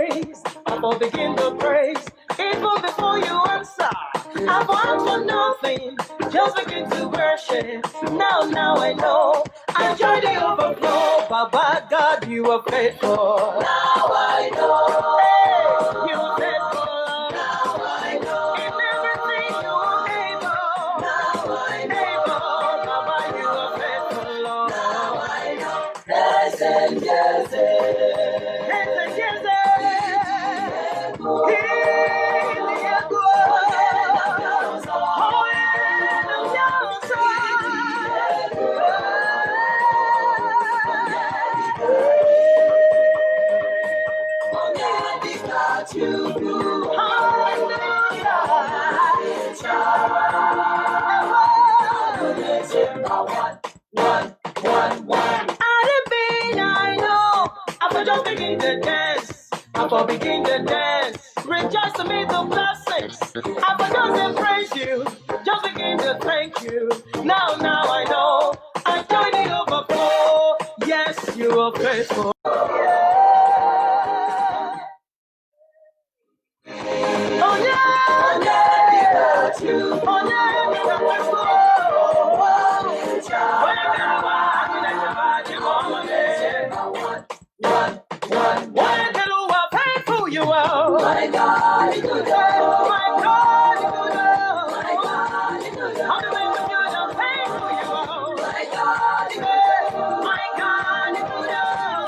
praise. I will begin to praise. Even before you answer, I want for nothing. Just begin to worship. Now I know. I join the overflow. Baba God, you are faithful. Now I know. Hey, you are faithful. Now I know. In everything you are able. Now I know. Baba, you are faithful, Lord. Now I know. Yes and yes. Yes and yes. Just begin to dance. I will begin to dance. Rejoice to me the blessings. I will just praise you. Just begin to thank you. Now I know. I join the overflow. Yes, you are faithful. Oh yeah, you. Oh yeah, you are. My God, you good. My God, you good. My God, you good. How do we do the faithful you are? My God, you good. My God, you good.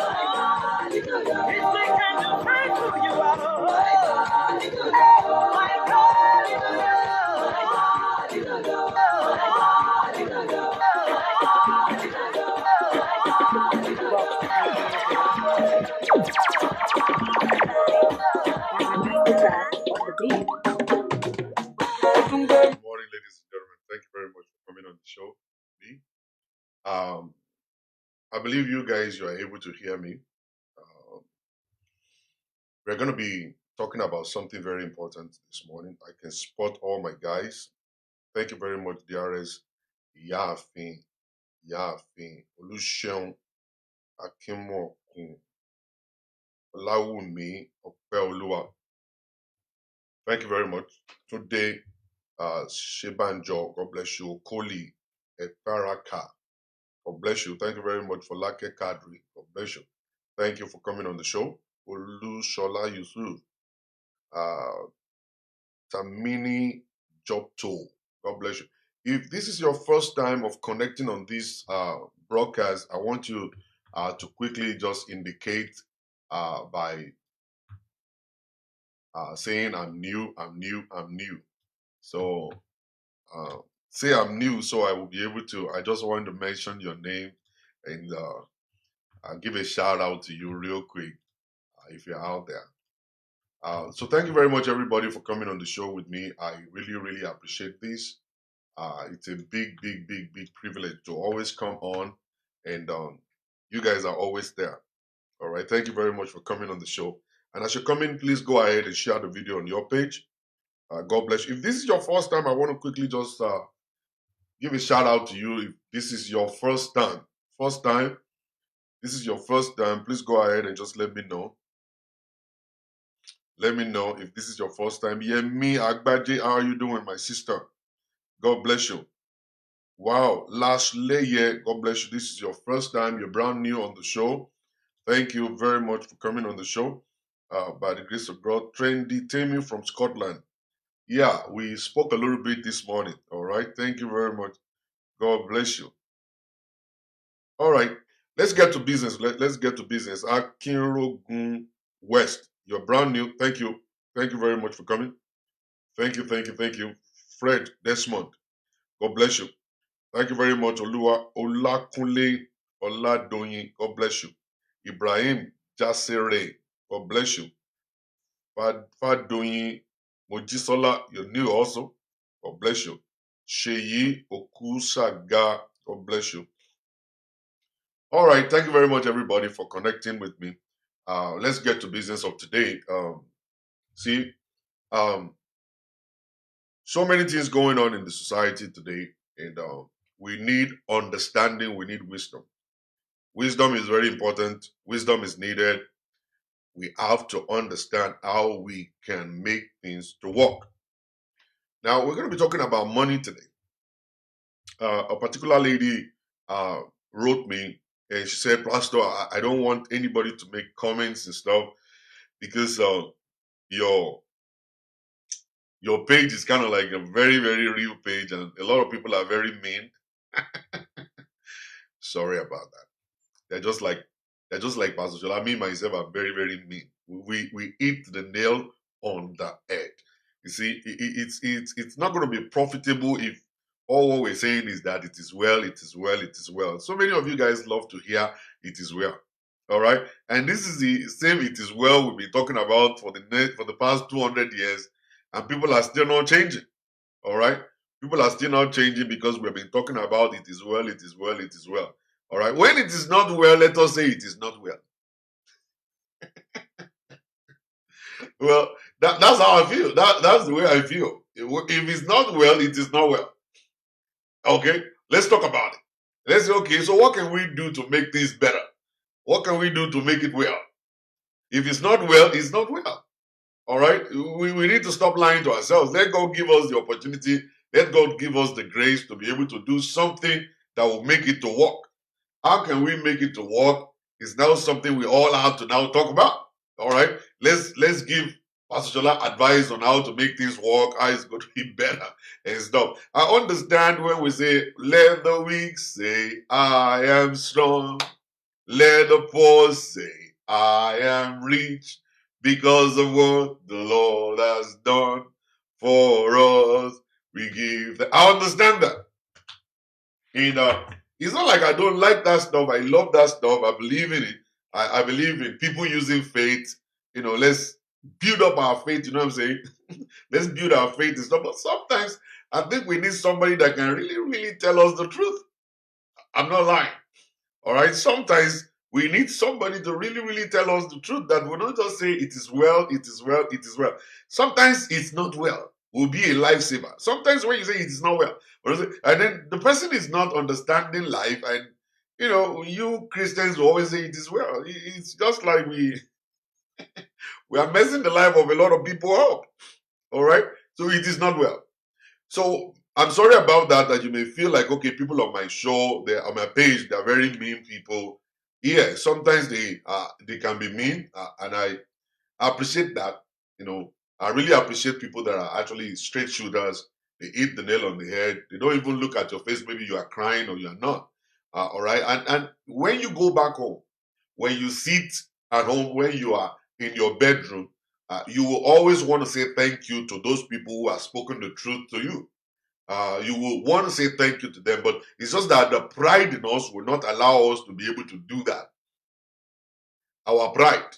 My God, you good. It's the kind of faithful you are. My God, you good. My God, you good. My God, you good. My God, you good. Good morning, ladies and gentlemen. Thank you very much for coming on the show. I believe you guys, you are able to hear me. We're going to be talking about something very important this morning. I can spot all my guys. Thank you very much, DRS. Yafin, Oluseun, Akimokun, Olawumi, Opeolua. Thank you very much. Today, Shebanjo, God bless you. Koli, Eparaka, God bless you. Thank you very much for Lake Kadri. God bless you. Thank you for coming on the show. Shola Yusuf, Tamini Jobto. God bless you. If this is your first time of connecting on this broadcast, I want you to quickly just indicate by saying I'm new. So say I'm new so I will be able to. I just want to mention your name and I'll give a shout out to you real quick if you're out there. So thank you very much, everybody, for coming on the show with me. I really appreciate this. It's a big privilege to always come on, and you guys are always there. All right. Thank you very much for coming on the show. And as you come in, please go ahead and share the video on your page. God bless you. If this is your first time, I want to quickly just give a shout out to you. If this is your first time, please go ahead and just let me know. Let me know if this is your first time. Yeah, me, Agbaje, how are you doing, my sister? God bless you. Wow, last layer, God bless you. This is your first time. You're brand new on the show. Thank you very much for coming on the show. By the grace of God, Trendy Temi from Scotland. Yeah, we spoke a little bit this morning. All right. Thank you very much. God bless you. All right. Let's get to business. Let's get to business. Akinrogun West. You're brand new. Thank you. Thank you very much for coming. Thank you. Fred Desmond. God bless you. Thank you very much. Olakunle Oladoyin. God bless you. Ibrahim Jasere. God bless you. Fadoyin Mojisola, you're new also. God bless you. Sheyi Okusaga. God bless you. All right. Thank you very much, everybody, for connecting with me. Let's get to business of today. So many things going on in the society today, and we need understanding. We need wisdom. Wisdom is very important. Wisdom is needed. we have to understand how we can make things to work. Now, we're going to be talking about money today. A particular lady uh, wrote me and she said, Pastor, I don't want anybody to make comments and stuff because your your page is kind of like a very, very real page, and a lot of people are very mean. Sorry about that. They're just like they're just like Pastor Shola. Me myself are very, very mean. We hit the nail on the head. You see, it's not going to be profitable if all what we're saying is that it is well, it is well, it is well. So many of you guys love to hear it is well. All right, and this is the same it is well we've been talking about for the past 200 years, and people are still not changing. All right. People are still not changing because we've been talking about it is well, it is well, it is well. All right. When it is not well, let us say it is not well. Well, that's how I feel. That's the way I feel. If it's not well, it is not well. Okay. Let's talk about it. Let's say, okay, so what can we do to make things better? What can we do to make it well? If it's not well, it's not well. All right. We need to stop lying to ourselves. Let God give us the opportunity. Let God give us the grace to be able to do something that will make it to work. How can we make it to work? Is now something we all have to now talk about. All right. Let's give Pastor Shola advice on how to make things work, how it's going to be better and stuff. I understand when we say, let the weak say, I am strong. Let the poor say, I am rich because of what the Lord has done for us. We give I understand that. And it's not like I don't like that stuff. I love that stuff. I believe in it. I believe in people using faith. Let's build up our faith. You know what I'm saying? Let's build our faith and stuff. But sometimes I think we need somebody that can really, really tell us the truth. I'm not lying. All right. Sometimes we need somebody to really, really tell us the truth that will not just say it is well, it is well, it is well. Sometimes it's not well. Will be a lifesaver. Sometimes when you say it is not well, and then the person is not understanding life, and you Christians will always say it is well. It's just like we are messing the life of a lot of people up. All right. So it is not well. So I'm sorry about that. That you may feel like, okay, people on my show, they're on my page, they're very mean people. Yeah, sometimes they can be mean, and I appreciate that. I really appreciate people that are actually straight shooters. They hit the nail on the head. They don't even look at your face. Maybe you are crying or you are not. All right. And when you go back home, when you sit at home, when you are in your bedroom, you will always want to say thank you to those people who have spoken the truth to you. You will want to say thank you to them, but it's just that the pride in us will not allow us to be able to do that. Our pride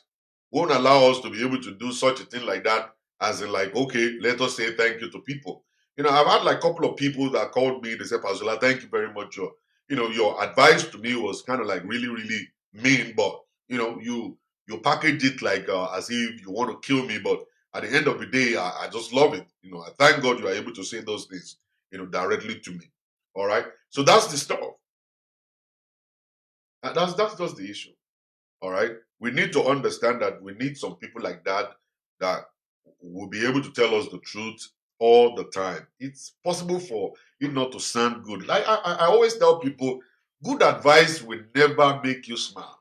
won't allow us to be able to do such a thing like that, as in like, okay, let us say thank you to people. I've had like a couple of people that called me, they said, Pastor Shola, thank you very much. Your advice to me was kind of like really, really mean, but you package it like as if you want to kill me, but at the end of the day, I just love it. I thank God you are able to say those things, directly to me. All right. So that's the stuff. That's just the issue. All right. We need to understand that we need some people like that will be able to tell us the truth all the time. It's possible for it not to sound good. Like I always tell people, good advice will never make you smile.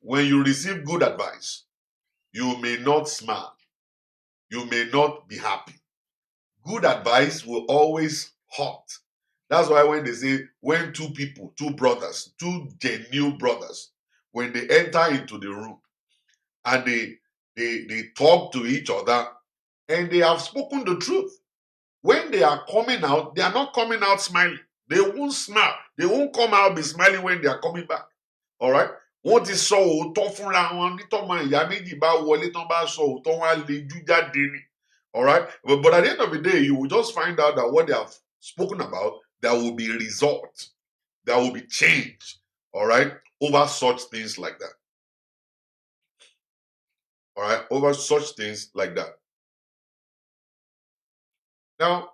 When you receive good advice, you may not smile. You may not be happy. Good advice will always hurt. That's why when they say, when two people, two brothers, two genuine brothers, when they enter into the room and they talk to each other and they have spoken the truth, when they are coming out, they are not coming out smiling. They won't smile. They won't come out be smiling when they are coming back. All right? Wọ́n ti sọ òótọ́ fúnra wọn nítọ́mọ ìyá méjì bá wọlé tán bá sọ òótọ́ wọn á le jú jáde ni. All right? But at the end of the day, you will just find out that what they have spoken about, there will be result. There will be change. All right? Over such things like that. All right? Over such things like that. Now,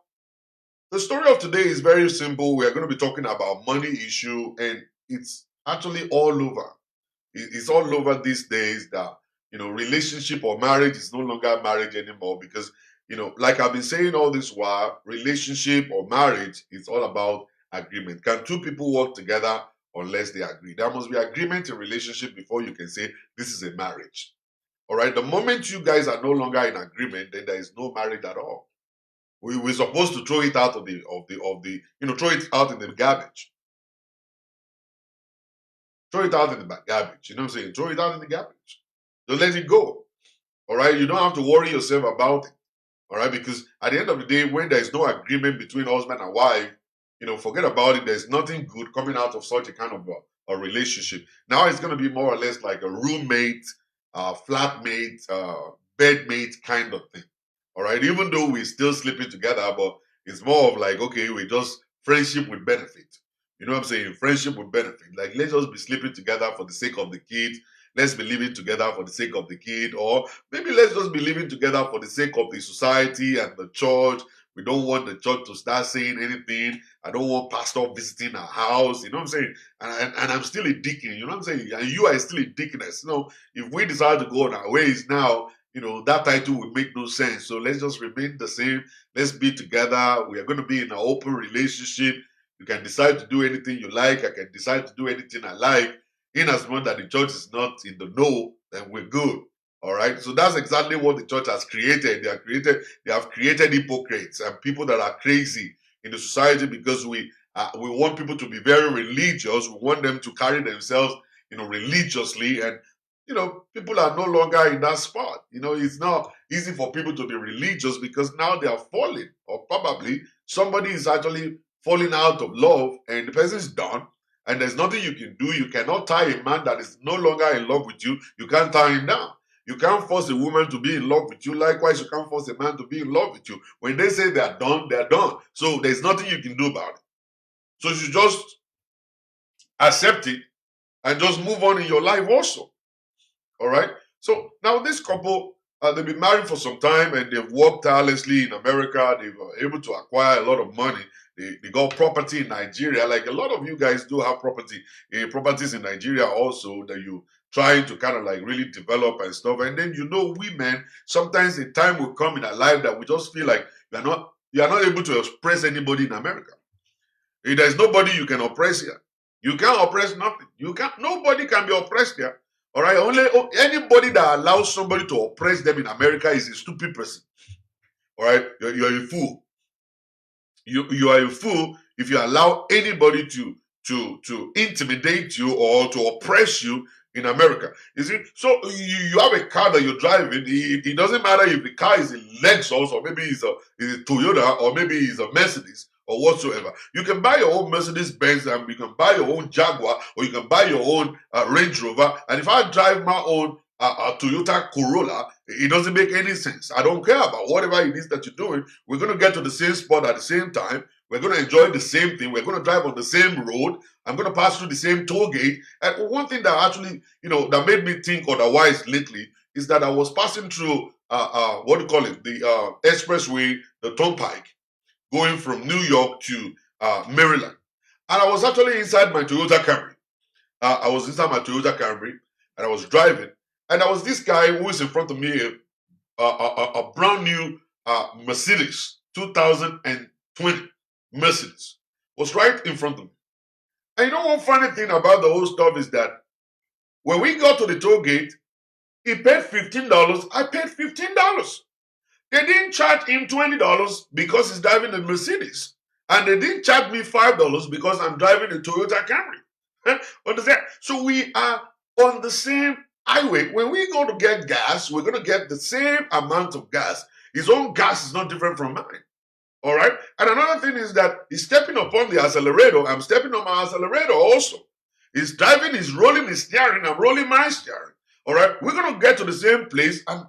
the story of today is very simple. We are going to be talking about money issue, and it's actually all over. It's all over these days that relationship or marriage is no longer marriage anymore because, like I've been saying all this while, relationship or marriage is all about agreement. Can two people work together unless they agree? There must be agreement in relationship before you can say this is a marriage. All right. The moment you guys are no longer in agreement, then there is no marriage at all. We're supposed to throw it out throw it out in the garbage. Throw it out in the garbage. You know what I'm saying? Throw it out in the garbage. Don't let it go. All right. You don't have to worry yourself about it. All right. Because at the end of the day, when there is no agreement between husband and wife, forget about it. There's nothing good coming out of such a kind of a relationship. Now it's going to be more or less like a roommate, flatmate, bedmate kind of thing. All right. Even though we're still sleeping together, but it's more of like, okay, we just friendship with benefit. You know what I'm saying? Friendship with benefit. Like, let's just be sleeping together for the sake of the kids. Let's be living together for the sake of the kid. Or maybe let's just be living together for the sake of the society and the church. We don't want the church to start saying anything. I don't want pastor visiting our house. You know what I'm saying? And I'm still a deacon. You know what I'm saying? And you are still a deaconess. If we decide to go on our ways now, that title will make no sense. So let's just remain the same. Let's be together. We are going to be in an open relationship. You can decide to do anything you like. I can decide to do anything I like. In as much that the church is not in the know, then we're good. All right. So that's exactly what the church has created. They have created hypocrites and people that are crazy in the society because we want people to be very religious. We want them to carry themselves, religiously, and people are no longer in that spot. It's not easy for people to be religious because now they are falling, or probably somebody is actually falling out of love and the person is done. And there's nothing you can do. You cannot tie a man that is no longer in love with you. You can't tie him down. You can't force a woman to be in love with you. Likewise, you can't force a man to be in love with you. When they say they're done, they're done. So there's nothing you can do about it. So you should just accept it and just move on in your life also. All right? So now this couple, they've been married for some time and they've worked tirelessly in America. They were able to acquire a lot of money. They got property in Nigeria. Like a lot of you guys do have properties in Nigeria also that you trying to kind of like really develop and stuff. And then women, sometimes a time will come in our life that we just feel like you are not able to oppress anybody in America. There's nobody you can oppress here. You can't oppress nothing. Nobody can be oppressed here. All right. Anybody that allows somebody to oppress them in America is a stupid person. All right. You're a fool. You are a fool if you allow anybody to intimidate you or to oppress you in America. You see, so you have a car that you're driving. It doesn't matter if the car is a Lexus or maybe it's a Toyota or maybe it's a Mercedes or whatsoever. You can buy your own Mercedes Benz and you can buy your own Jaguar or you can buy your own Range Rover. And if I drive my own Toyota Corolla, it doesn't make any sense. I don't care about whatever it is that you're doing. We're going to get to the same spot at the same time. We're going to enjoy the same thing. We're going to drive on the same road. I'm going to pass through the same toll gate. And one thing that actually, that made me think otherwise lately is that I was passing through, the expressway, the turnpike, going from New York to Maryland. And I was actually inside my Toyota Camry. And I was driving. And there was this guy who was in front of me, a brand new Mercedes, 2020 Mercedes, was right in front of me. And one funny thing about the whole stuff is that when we got to the toll gate, he paid $15. I paid $15. They didn't charge him $20 because he's driving a Mercedes. And they didn't charge me $5 because I'm driving a Toyota Camry. Understand? So we are on the same highway. When we go to get gas, we're going to get the same amount of gas. His own gas is not different from mine. All right? And another thing is that he's stepping upon the accelerator. I'm stepping on my accelerator also. He's driving, he's rolling his steering. I'm rolling my steering. All right? We're going to get to the same place. And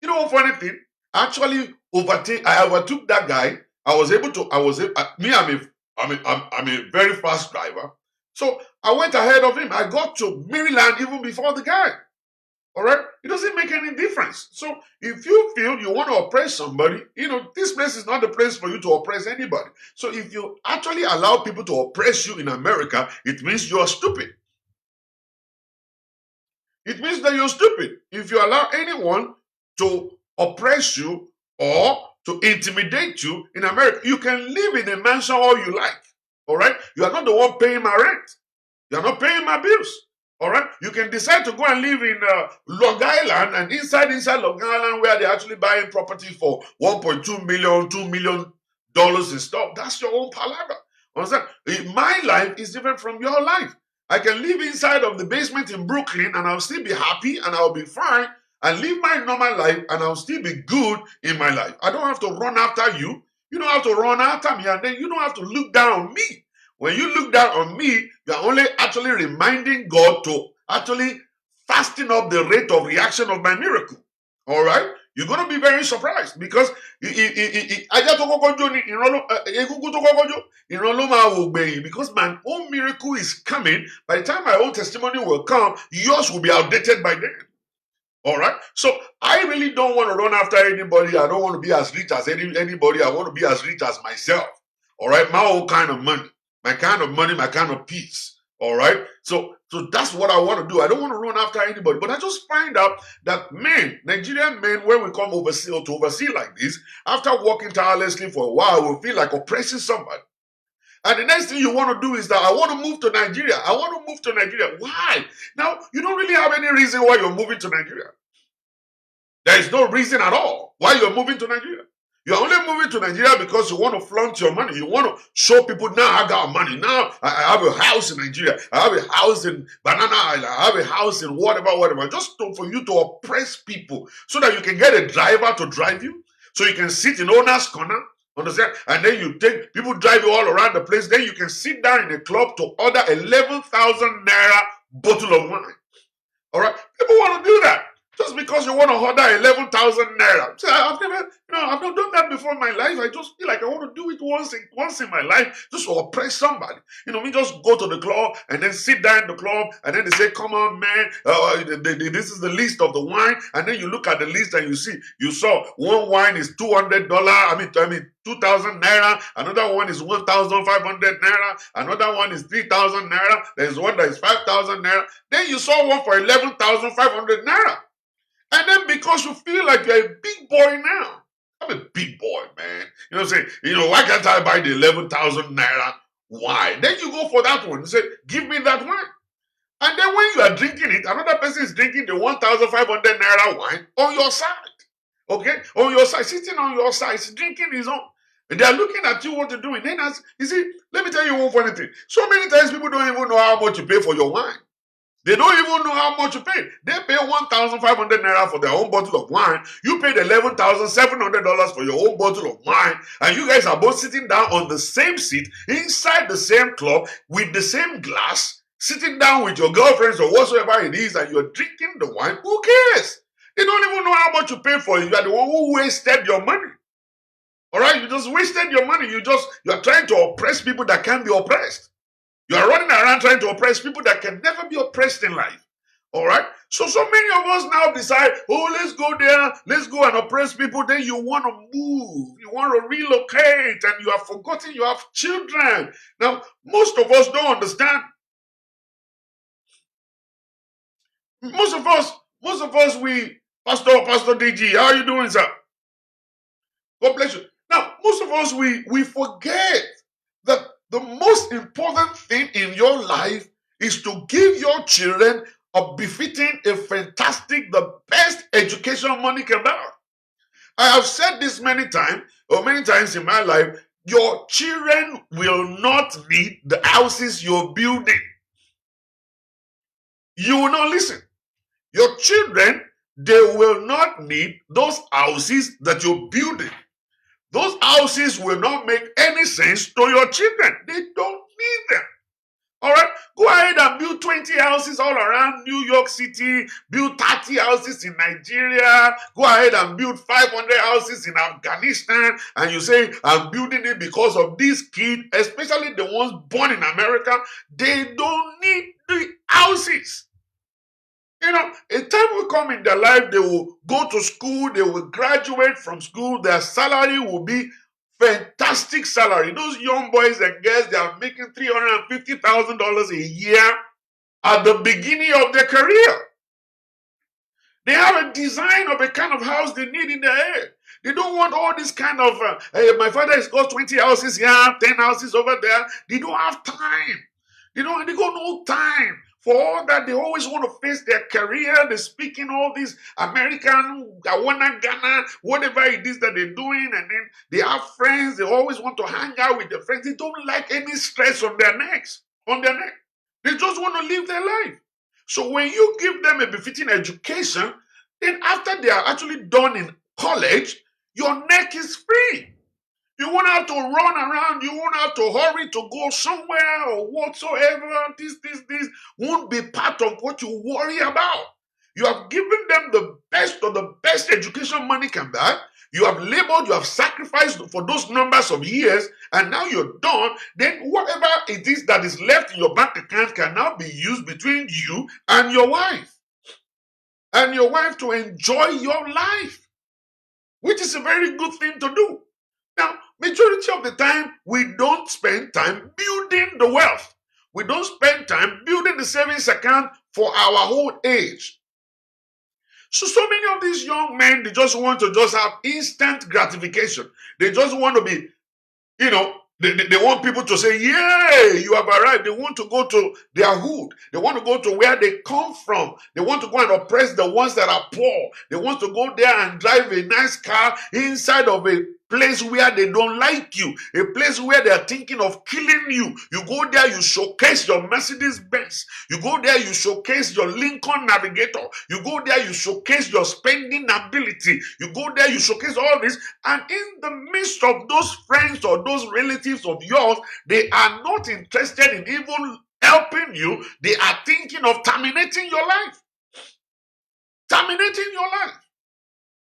one funny thing? Actually, I overtook that guy. I'm a very fast driver. So I went ahead of him. I got to Maryland even before the guy. All right? It doesn't make any difference. So if you feel you want to oppress somebody, this place is not the place for you to oppress anybody. So if you actually allow people to oppress you in America, it means you are stupid. It means that you're stupid. If you allow anyone to oppress you or to intimidate you in America, you can live in a mansion all you like. All right? You are not the one paying my rent. You are not paying my bills. All right? You can decide to go and live in Long Island, and inside Long Island, where they're actually buying property for 1.2 million, $2 million in stuff. That's your own palaver. Understand? My life is different from your life. I can live inside of the basement in Brooklyn and I'll still be happy and I'll be fine and live my normal life and I'll still be good in my life. I don't have to run after you. You don't have to run after me, and then you don't have to look down on me. When you look down on me, you're only actually reminding God to actually fasten up the rate of reaction of my miracle. All right? You're going to be very surprised because because my own miracle is coming. By the time my own testimony will come, yours will be outdated by then. All right. So I really don't want to run after anybody. I don't want to be as rich as anybody. I want to be as rich as myself. All right. My own kind of money, my kind of peace. All right. So that's what I want to do. I don't want to run after anybody. But I just find out that men, Nigerian men, when we come overseas to oversee like this, after working tirelessly for a while, we feel like oppressing somebody. And the next thing you want to do is that I want to move to Nigeria. I want to move to Nigeria. Why? Now, you don't really have any reason why you're moving to Nigeria. There is no reason at all why you're moving to Nigeria. You're only moving to Nigeria because you want to flaunt your money. You want to show people, now I got money. Now I have a house in Nigeria. I have a house in Banana Island. I have a house in whatever. Just for you to oppress people so that you can get a driver to drive you. So you can sit in owner's corner. Understand? And then you take, people drive you all around the place. Then you can sit down in a club to order 11,000 naira bottle of wine. All right? People want to do that. Just because you want to order 11,000 naira. So I've not done that before in my life. I just feel like I want to do it once in my life, just to oppress somebody. We just go to the club and then sit down in the club and then they say, come on, man, this is the list of the wine. And then you look at the list and you saw one wine is $200. I mean, 2,000 naira. Another one is 1,500 naira. Another one is 3,000 naira. There's one that is 5,000 naira. Then you saw one for 11,500 naira. And then because you feel like you're a big boy now. I'm a big boy, man. You know what I'm saying? Why can't I buy the 11,000 naira wine? Then you go for that one. You say, give me that wine. And then when you are drinking it, another person is drinking the 1,500 naira wine on your side. Okay? On your side, sitting on your side, drinking his own. And they are looking at you what you're doing. Then you see, let me tell you one funny thing. So many times people don't even know how much you pay for your wine. They don't even know how much you pay. They pay 1,500 naira for their own bottle of wine. You paid $11,700 for your own bottle of wine. And you guys are both sitting down on the same seat, inside the same club, with the same glass, sitting down with your girlfriends or whatsoever it is, and you're drinking the wine. Who cares? They don't even know how much you pay for it. You are the one who wasted your money. All right? You just wasted your money. You're trying to oppress people that can't be oppressed. You are running around trying to oppress people that can never be oppressed in life. All right? So many of us now decide, let's go there, let's go and oppress people. Then you want to move, you want to relocate, and you have forgotten you have children. Now, most of us don't understand. Most of us, Pastor DG, how are you doing, sir? God bless you. Now, most of us, we forget that the most important thing in your life is to give your children a befitting, a fantastic, the best education money can buy. I have said this many times in my life, your children will not need the houses you're building. You will not listen. Your children, they will not need those houses that you're building. Those houses will not make any sense to your children. They don't need them. All right? Go ahead and build 20 houses all around New York City. Build 30 houses in Nigeria. Go ahead and build 500 houses in Afghanistan. And you say, I'm building it because of these kids, especially the ones born in America. They don't need the houses. A time will come in their life, they will go to school, they will graduate from school, their salary will be fantastic salary. Those young boys and girls, they are making $350,000 a year at the beginning of their career. They have a design of a kind of house they need in their head. They don't want all this kind of, hey, my father has got 20 houses here, 10 houses over there. They don't have time. They got no time for all that. They always want to face their career. They're speaking all this American, Ghana, whatever it is that they're doing. And then they have friends. They always want to hang out with their friends. They don't like any stress on their necks, on their neck. They just want to live their life. So when you give them a befitting education, then after they are actually done in college, your neck is free. You won't have to run around. You won't have to hurry to go somewhere or whatsoever. This won't be part of what you worry about. You have given them the best of the best education money can buy. You have labored, you have sacrificed for those numbers of years, and now you're done. Then whatever it is that is left in your bank account can now be used between you and your wife. And your wife to enjoy your life, which is a very good thing to do. Now, majority of the time, we don't spend time building the wealth. We don't spend time building the savings account for our old age. So many of these young men, they just want to just have instant gratification. They just want to be, they want people to say, yeah, you have arrived. They want to go to their hood. They want to go to where they come from. They want to go and oppress the ones that are poor. They want to go there and drive a nice car inside of a place where they don't like you, a place where they are thinking of killing you. You go there, you showcase your Mercedes Benz. You go there, you showcase your Lincoln Navigator. You go there, you showcase your spending ability. You go there, you showcase all this. And in the midst of those friends or those relatives of yours, they are not interested in even helping you. They are thinking of terminating your life. Terminating your life.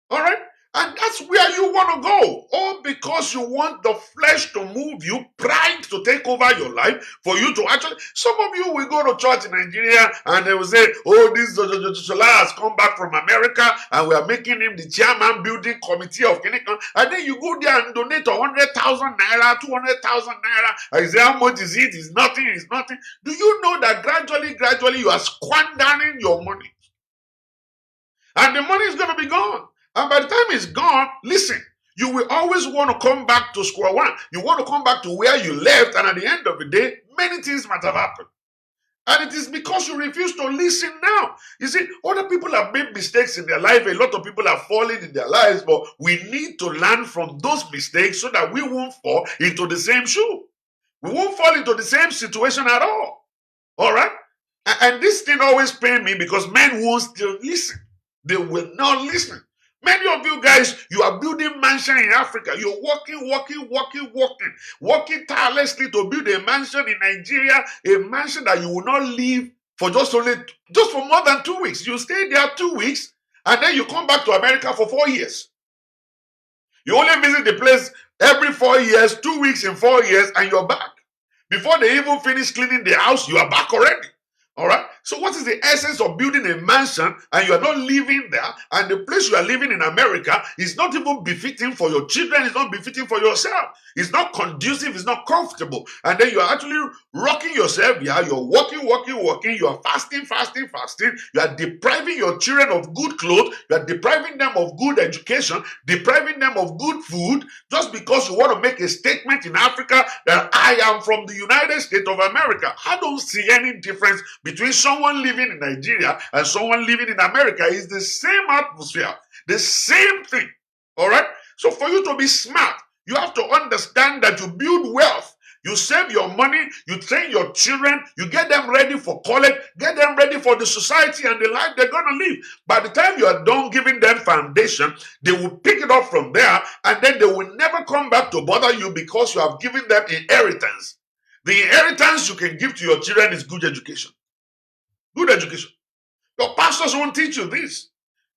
All right? And that's where you want to go. All because you want the flesh to move you, pride to take over your life, for you to actually... Some of you will go to church in Nigeria and they will say, oh, this Shola has come back from America and we are making him the chairman building committee of Konnect. And then you go there and donate 100,000 naira, 200,000 naira. I say, how much is it? It's nothing, it's nothing. Do you know that gradually you are squandering your money? And the money is going to be gone. And by the time it's gone, listen, you will always want to come back to square one. You want to come back to where you left, and at the end of the day, many things might have happened. And it is because you refuse to listen now. You see, other people have made mistakes in their life. A lot of people have fallen in their lives, but we need to learn from those mistakes so that we won't fall into the same shoe. We won't fall into the same situation at all. All right? And this thing always pains me because men won't still listen. They will not listen. Many of you guys, you are building mansion in Africa. You're working tirelessly to build a mansion in Nigeria, a mansion that you will not leave for just for more than 2 weeks. You stay there 2 weeks, and then you come back to America for 4 years. You only visit the place every 4 years, 2 weeks in 4 years, and you're back. Before they even finish cleaning the house, you are back already. All right. So what is the essence of building a mansion and you are not living there, and the place you are living in America is not even befitting for your children, it's not befitting for yourself, it's not conducive, it's not comfortable, and then you are actually rocking yourself. Yeah, you're working, you are fasting, you are depriving your children of good clothes, you are depriving them of good education, depriving them of good food, just because you want to make a statement in Africa that I am from the United States of America. I don't see any difference between someone living in Nigeria and someone living in America. Is the same atmosphere, the same thing. All right. So for you to be smart, you have to understand that you build wealth, you save your money, you train your children, you get them ready for college, get them ready for the society and the life they're going to live. By the time you are done giving them foundation, they will pick it up from there, and then they will never come back to bother you because you have given them inheritance. The inheritance you can give to your children is good education. Good education. Your pastors won't teach you this.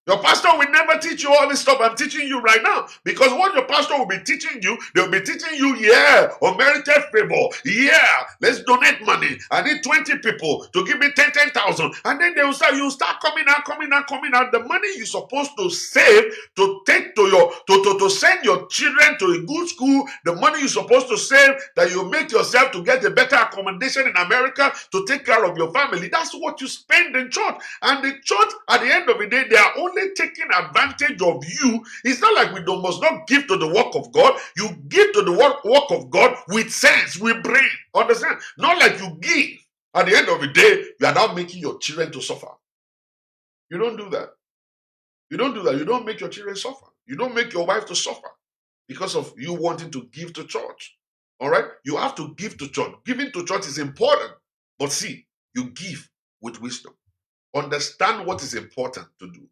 Your pastor will never teach you all this stuff I'm teaching you right now. Because what your pastor will be teaching you, they'll be teaching you, yeah, unmerited favor. Yeah, let's donate money. I need 20 people to give me 10,000. And then you start coming out. The money you're supposed to save to take to to send your children to a good school, the money you're supposed to save, that you make yourself to get a better accommodation in America to take care of your family. That's what you spend in church. And the church, at the end of the day, they are only taking advantage of you. It's not like we must not give to the work of God. You give to the work of God with sense, with brain. Understand? Not like you give. At the end of the day, you are now making your children to suffer. You don't do that. You don't do that. You don't make your children suffer. You don't make your wife to suffer because of you wanting to give to church. All right? You have to give to church. Giving to church is important. But see, you give with wisdom. Understand what is important to do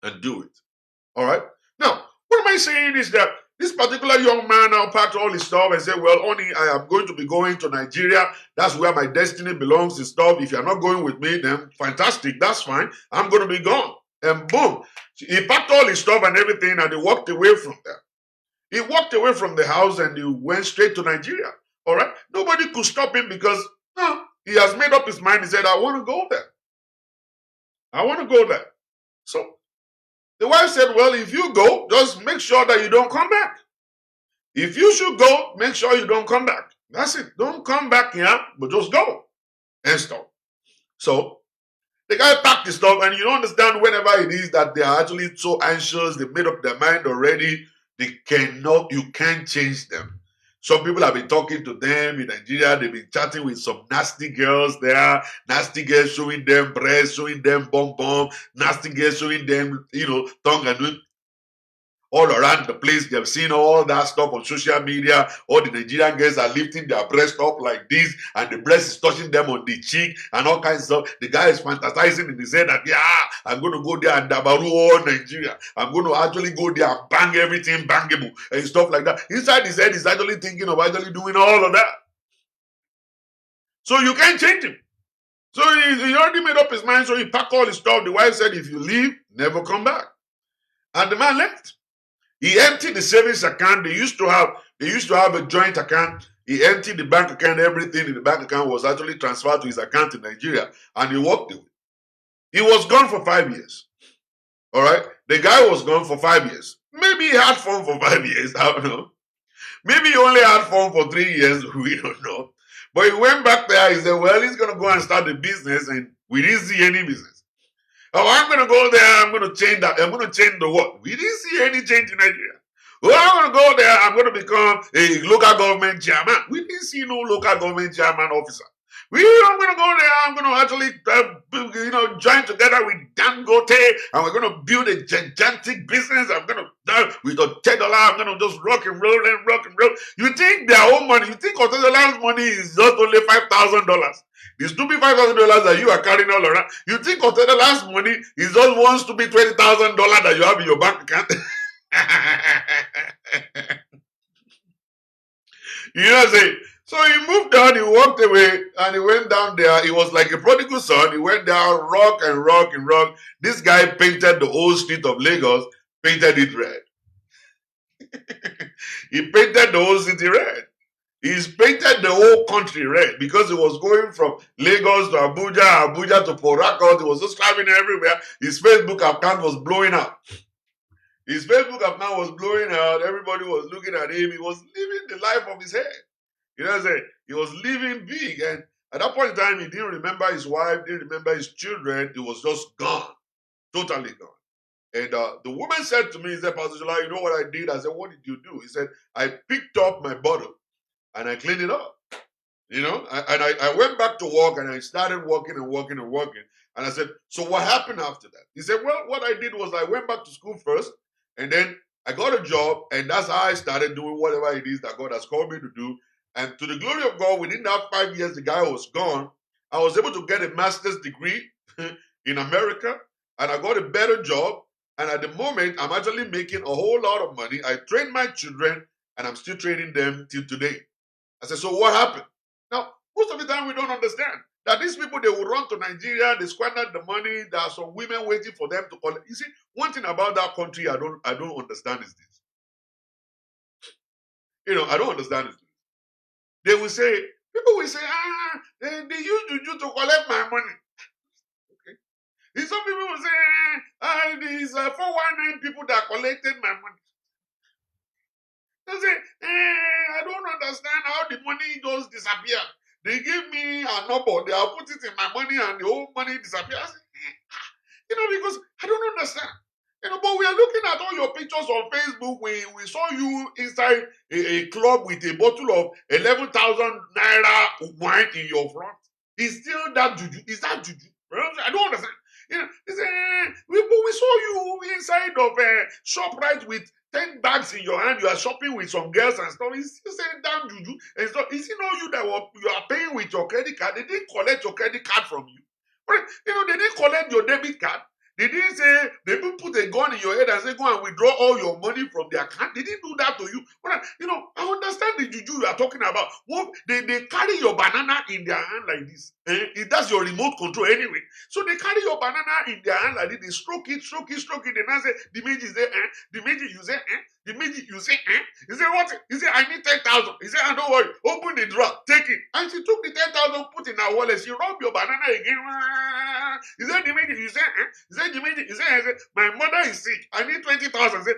and do it. All right? Now, what am I saying is that this particular young man now packed all his stuff and said, well, honey, I am going to be going to Nigeria. That's where my destiny belongs and stuff. If you're not going with me, then fantastic. That's fine. I'm going to be gone. And boom, he packed all his stuff and everything and he walked away from there. He walked away from the house and he went straight to Nigeria. All right? Nobody could stop him because no, he has made up his mind. He said, I want to go there. I want to go there. So the wife said, well, if you go, just make sure that you don't come back. If you should go, make sure you don't come back. That's it. Don't come back here, but just go and stop. So the guy packed his stuff, and you don't understand whenever it is that they are actually so anxious, they made up their mind already, you can't change them. Some people have been talking to them in Nigeria, they've been chatting with some nasty girls there, nasty girls showing them breasts, showing them bum, nasty girls showing them, tongue and all around the place. They've seen all that stuff on social media. All the Nigerian girls are lifting their breast up like this, and the breast is touching them on the cheek and all kinds of stuff. The guy is fantasizing in his head that, I'm going to go there and dabaru all Nigeria. I'm going to actually go there and bang everything bangable and stuff like that. Inside his head, he's actually thinking of actually doing all of that. So you can't change him. So he already made up his mind, so he packed all his stuff. The wife said, if you leave, never come back. And the man left. He emptied the savings account. They used to have a joint account. He emptied the bank account. Everything in the bank account was actually transferred to his account in Nigeria, and he walked away. He was gone for 5 years. All right? The guy was gone for 5 years. Maybe he had fun for 5 years. I don't know. Maybe he only had fun for 3 years. We don't know. But he went back there. He said, well, he's going to go and start a business, and we didn't see any business. Oh, I'm going to go there. I'm going to change that. I'm going to change the what? We didn't see any change in Nigeria. Oh, I'm going to go there. I'm going to become a local government chairman. We didn't see no local government chairman officer. I'm going to go there. I'm going to actually, join together with Dangote, and we're going to build a gigantic business. I'm going to, with $10, I'm going to just rock and roll and rock and roll. You think their own money, you think Otedola's money is just only $5,000. The stupid $5,000 that you are carrying all around. You think Otedola's money is just one stupid $20,000 that you have in your bank account? So he moved on, he walked away, and he went down there. He was like a prodigal son. He went down, rock and rock and rock. This guy painted the whole street of Lagos, painted it red. He painted the whole city red. He's painted the whole country red because it was going from Lagos to Abuja to Port Harcourt. It was just traveling everywhere. His Facebook account was blowing up. Everybody was looking at him. He was living the life of his head. He was living big. And at that point in time, he didn't remember his wife, didn't remember his children. He was just gone. Totally gone. And the woman said to me, he said, Pastor Shola, you know what I did? I said, what did you do? He said, I picked up my bottle and I cleaned it up. And I went back to work and I started working and working and working. And I said, so what happened after that? He said, well, what I did was I went back to school first and then I got a job, and that's how I started doing whatever it is that God has called me to do. And to the glory of God, within that 5 years, the guy was gone. I was able to get a master's degree in America, and I got a better job. And at the moment, I'm actually making a whole lot of money. I trained my children, and I'm still training them till today. I said, so what happened? Now, most of the time, we don't understand that these people, they will run to Nigeria, they squander the money. There are some women waiting for them to collect. You see, one thing about that country I don't understand is this. I don't understand this. People will say, they use juju to collect my money. Okay. And some people will say, these 419 people that collected my money. understand how the money just disappeared. They gave me a number, they have put it in my money and the whole money disappeared. I said, because I don't understand. But we are looking at all your pictures on Facebook. We saw you inside a club with a bottle of 11,000 naira wine in your front. Is still that juju? Is that juju? I don't understand. He said, we saw you inside of a shop right with 10 bags in your hand. You are shopping with some girls and stuff. He's still saying damn juju. And so, is it not you that you are paying with your credit card? They didn't collect your credit card from you. They didn't collect your debit card. They didn't say, they didn't put a gun in your head and say, go and withdraw all your money from their account. They didn't do that to you. I understand the juju you are talking about. They carry your banana in their hand like this. That's your remote control anyway. So they carry your banana in their hand like this. They stroke it. Then I say, the meat is there, the meat you say, the meat you say, He said, what? He said, I need 10,000. He said, don't worry, open the drawer, take it. And she took the 10,000, put in her wallet. She rubbed your banana again. He said, the meat you say, He said, he said, my mother is sick. I need 20,000. He said,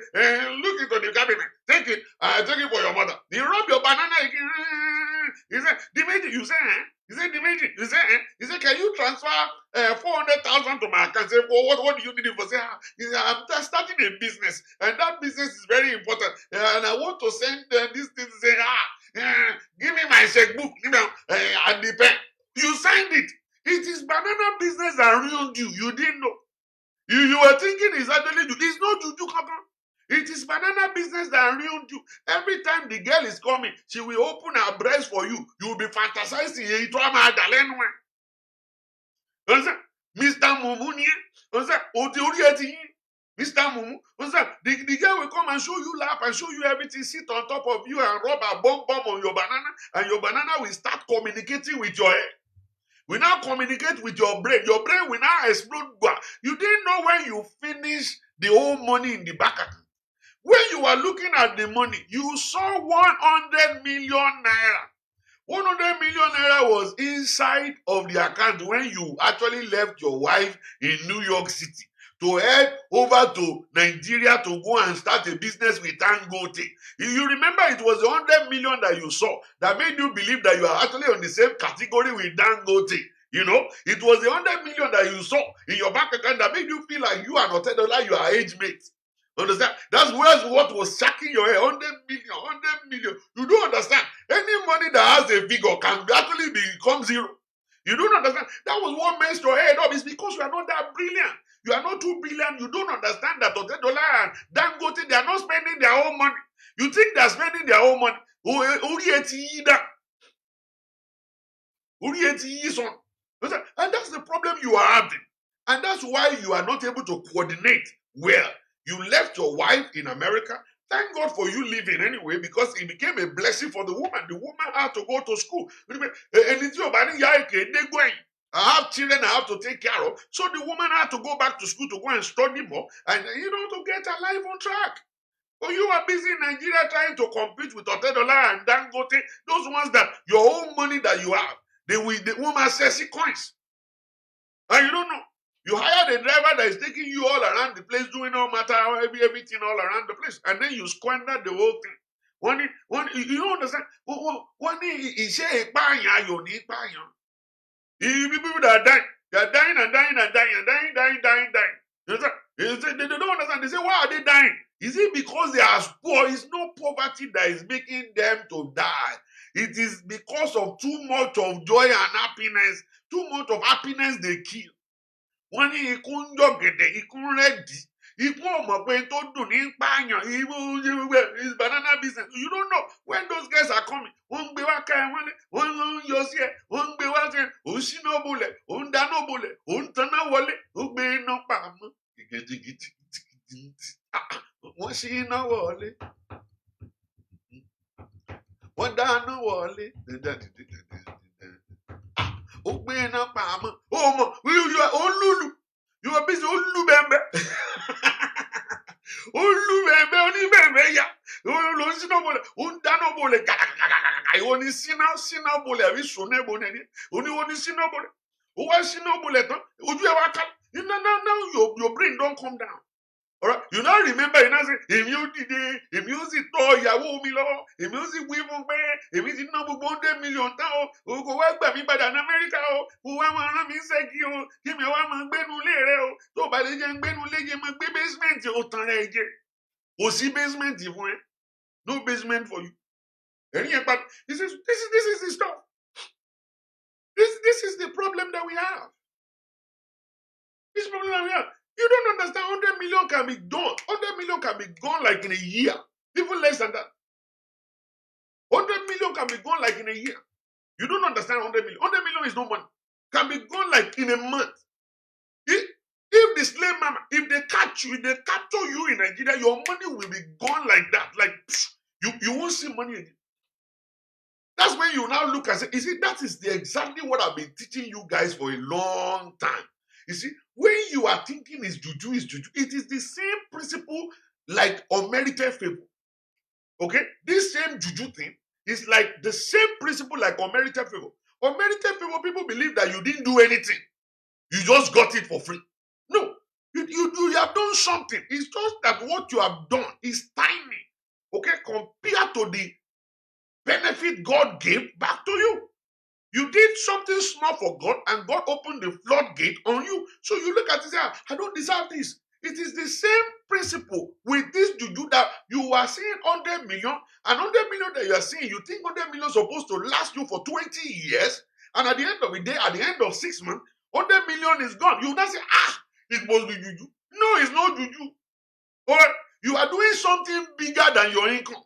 look into the cabinet. Take it. Take it for your mother. He rubbed your banana again. He said, the meat you say, He said, he said, can you transfer 400,000 to my account? He said, what do you need it for? He said, I'm starting a business, and that business is very important. And I want to send this thing. Say, give me my checkbook, and the pen. You signed it. It is banana business that ruined you. You didn't know. You were thinking it's actually you. It's not juju, Kaka. It is banana business that ruined you. Every time the girl is coming, she will open her breast for you. You will be fantasizing. Mr. Mumu, Mr. Mumu, the girl will come and show you lap and show you everything, sit on top of you and rub a bomb on your banana, and your banana will start communicating with your head. We now communicate with your brain. Your brain will now explode. You didn't know when you finish the whole money in the back account. When you were looking at the money, you saw 100 million naira. 100 million naira was inside of the account when you actually left your wife in New York City to head over to Nigeria to go and start a business with Dangote. You remember it was the 100 million that you saw that made you believe that you are actually on the same category with Dangote. It was the 100 million that you saw in your bank account that made you feel like you and Otedola, you are age mates. Understand? That's what was shacking your head. 100 million. You don't understand. Any money that has a figure can actually become zero. You don't understand. That was what messed your head up. It's because you are not that brilliant. You are not too brilliant. You don't understand that Otedola and Dangote, they are not spending their own money. You think they are spending their own money. And that's the problem you are having. And that's why you are not able to coordinate well. You left your wife in America. Thank God for you leaving anyway, because it became a blessing for the woman. The woman had to go to school. I have children I have to take care of. So the woman had to go back to school to go and study more and, to get her life on track. But you are busy in Nigeria trying to compete with Otedola and Dangote, those ones that your own money that you have, the woman says coins. And you don't know. You hired a driver that is taking you all around the place, doing all matter, everything all around the place, and then you squander the whole thing. You don't understand. People that are dying, they are dying and dying and dying and dying. They don't understand. They say, why are they dying? Is it because they are poor? It's no poverty that is making them to die. It is because of too much of joy and happiness. Too much of happiness they kill. Wọ́n ní ikú ń jọ̀gẹ̀dẹ̀, ikú ń rẹ́dì, ikú ọmọ pé tó dùn ní pààyàn, is banana business. You don't know when those guys are coming. Wọ́n ń gbé wá ká ẹ wọ́n ń yọ sí ẹ, wọ́n ń gbé wá sí ẹ, ò ń ṣínà bolẹ̀, ò ń dáná bolẹ̀, ò ń tanná wọlé, ó gbé iná pamọ́. Wọ́n ṣí iná wọlé, wọ́n dáná wọlé. You are busy. Now your brain don't come down. All right, you now remember, you now say, if you see tall Yahoo Milo, if you see women, if you see number 100 million, who go work by me by an America, who want me say, give me one benu lere, so by the young benu lege, my basement, you tanage. O see basement, you want no basement for you. But this is the stuff. This is the problem that we have. This problem that we have. You don't understand 100 million can be done. 100 million can be gone like in a year. Even less than that. 100 million can be gone like in a year. You don't understand 100 million. 100 million is no money. Can be gone like in a month. If the slave mama, if they capture you in Nigeria, your money will be gone like that. Like you won't see money again. That's when you now look and say, you see, that is exactly what I've been teaching you guys for a long time. You see, when you are thinking is juju, it is the same principle like unmerited favor. Okay? This same juju thing is like the same principle like unmerited favor. Unmerited favor, people believe that you didn't do anything. You just got it for free. No. You have done something. It's just that what you have done is tiny. Okay? Compared to the benefit God gave back to you. You did something small for God and God opened the floodgate on you. So you look at it and say, I don't deserve this. It is the same principle with this juju that you are seeing 100 million and 100 million that you are seeing. You think 100 million is supposed to last you for 20 years. And at the end of the day, at the end of 6 months, 100 million is gone. You now say, it must be juju. No, it's not juju. Or you are doing something bigger than your income.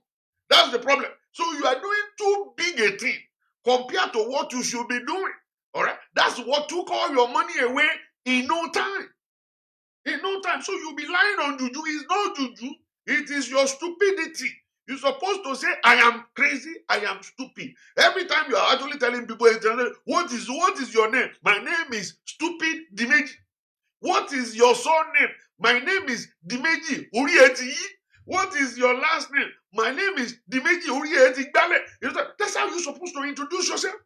That's the problem. So you are doing too big a thing compared to what you should be doing. All right? That's what took all your money away in no time. In no time. So you'll be lying on juju. It's not juju. It is your stupidity. You're supposed to say, I am crazy, I am stupid. Every time you are actually telling people, what is your name? My name is Stupid Dimeji. What is your surname? My name is Dimeji Urieti. What is your last name? My name is Dimeji Urieti Gbale. That's how you're supposed to introduce yourself.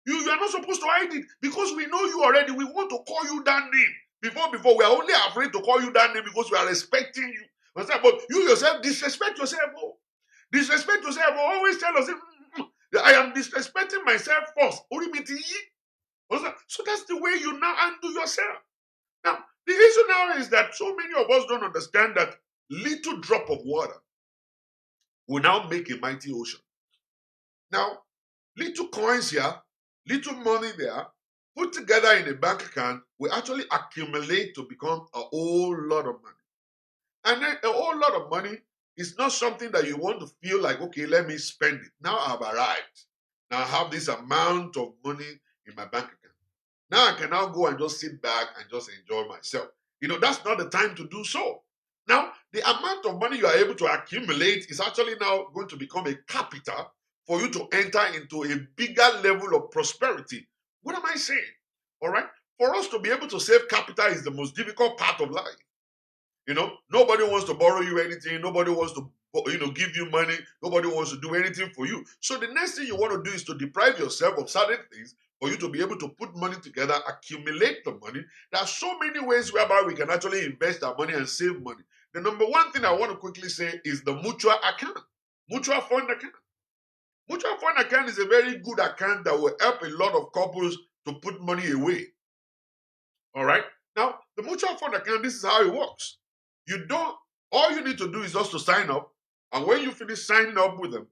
You are not supposed to hide it because we know you already. We want to call you that name. Before we are only afraid to call you that name because we are respecting you. But you yourself disrespect yourself. Disrespect yourself. Always tell us, I am disrespecting myself first. So that's the way you now undo yourself. Now, the issue now is that so many of us don't understand that little drop of water will now make a mighty ocean. Now, little coins here, little money there, put together in a bank account will actually accumulate to become a whole lot of money. And then a whole lot of money is not something that you want to feel like, okay, let me spend it. Now I've arrived. Now I have this amount of money in my bank account. Now I can now go and just sit back and just enjoy myself. That's not the time to do so. Now, the amount of money you are able to accumulate is actually now going to become a capital for you to enter into a bigger level of prosperity. What am I saying? All right? For us to be able to save capital is the most difficult part of life. Nobody wants to borrow you anything. Nobody wants to, give you money. Nobody wants to do anything for you. So the next thing you want to do is to deprive yourself of certain things for you to be able to put money together, accumulate the money. There are so many ways whereby we can actually invest our money and save money. The number one thing I want to quickly say is the mutual account, mutual fund account. Mutual fund account is a very good account that will help a lot of couples to put money away. All right? Now, the mutual fund account, this is how it works. All you need to do is just to sign up. And when you finish signing up with them,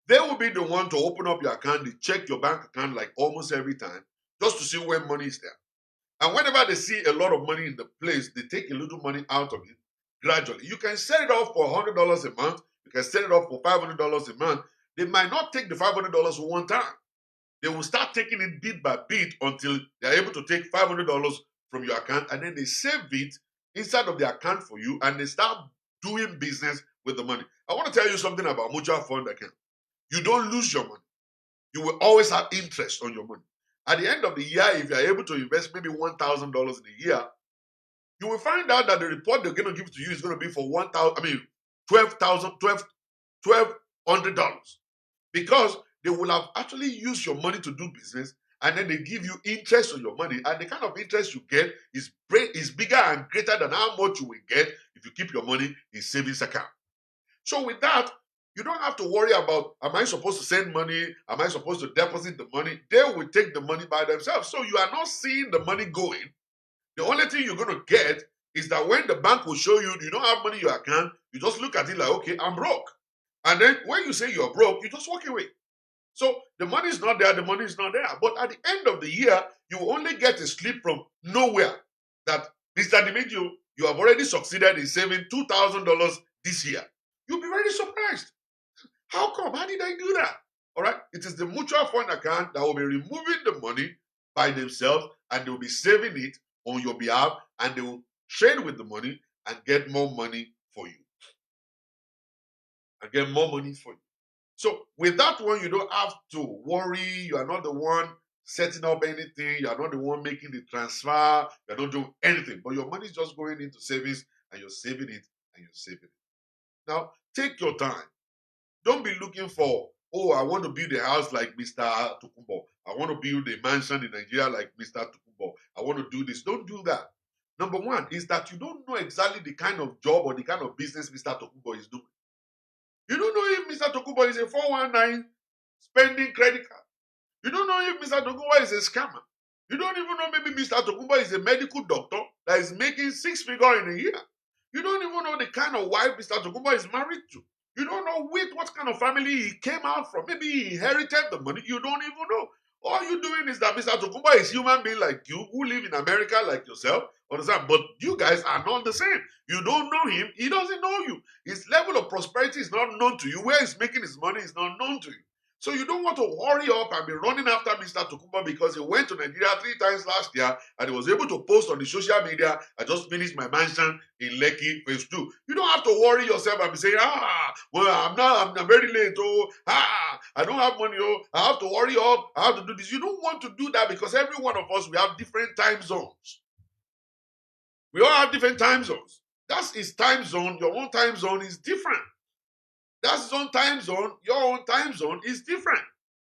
they will be the one to open up your account. They check your bank account like almost every time just to see when money is there. And whenever they see a lot of money in the place, they take a little money out of it gradually. You can set it off for $100 a month. You can set it off for $500 a month. They might not take the $500 one time. They will start taking it bit by bit until they're able to take $500 from your account, and then they save it inside of the account for you, and they start doing business with the money. I want to tell you something about mutual fund account. You don't lose your money. You will always have interest on your money. At the end of the year, if you're able to invest maybe $1,000 in a year, you will find out that the report they're going to give to you is going to be for $1,200, because they will have actually used your money to do business, and then they give you interest on your money, and the kind of interest you get is bigger and greater than how much you will get if you keep your money in savings account. So with that, you don't have to worry about, am I supposed to send money? Am I supposed to deposit the money? They will take the money by themselves. So you are not seeing the money going. The only thing you're going to get is that when the bank will show you don't have money in your account, you just look at it like, okay, I'm broke. And then when you say you're broke, you just walk away. So the money is not there, the money is not there. But at the end of the year, you will only get a slip from nowhere that, Mr. Dimedio, you have already succeeded in saving $2,000 this year. You'll be very surprised. How come? How did I do that? All right. It is the mutual fund account that will be removing the money by themselves, and they will be saving it on your behalf, and they will trade with the money and get more money for you. And get more money for you. So with that one, you don't have to worry. You are not the one setting up anything. You are not the one making the transfer. You are not doing anything. But your money is just going into savings, and you're saving it, and you're saving it. Now, take your time. Don't be looking for, oh, I want to build a house like Mr. Tokumbo. I want to build a mansion in Nigeria like Mr. Tokumbo. I want to do this. Don't do that. Number one is that you don't know exactly the kind of job or the kind of business Mr. Tokumbo is doing. You don't know if Mr. Tokumbo is a 419 spending credit card. You don't know if Mr. Tokumbo is a scammer. You don't even know maybe Mr. Tokumbo is a medical doctor that is making 6 figures in a year. You don't even know the kind of wife Mr. Tokumbo is married to. You don't know what kind of family he came out from. Maybe he inherited the money. You don't even know. All you're doing is that Mr. Tokumbo is human being like you who live in America like yourself. Understand? But you guys are not the same. You don't know him. He doesn't know you. His level of prosperity is not known to you. Where he's making his money is not known to you. So you don't want to hurry up and be running after Mr. Tokumbo because he went to Nigeria 3 times last year and he was able to post on the social media, I just finished my mansion in Lekki, phase 2. You don't have to worry yourself and be saying, well, I'm very late, I don't have money, I have to hurry up, I have to do this. You don't want to do that because every one of us, we have different time zones. We all have different time zones. That's his time zone. Your own time zone is different. That's his own time zone. Your own time zone is different.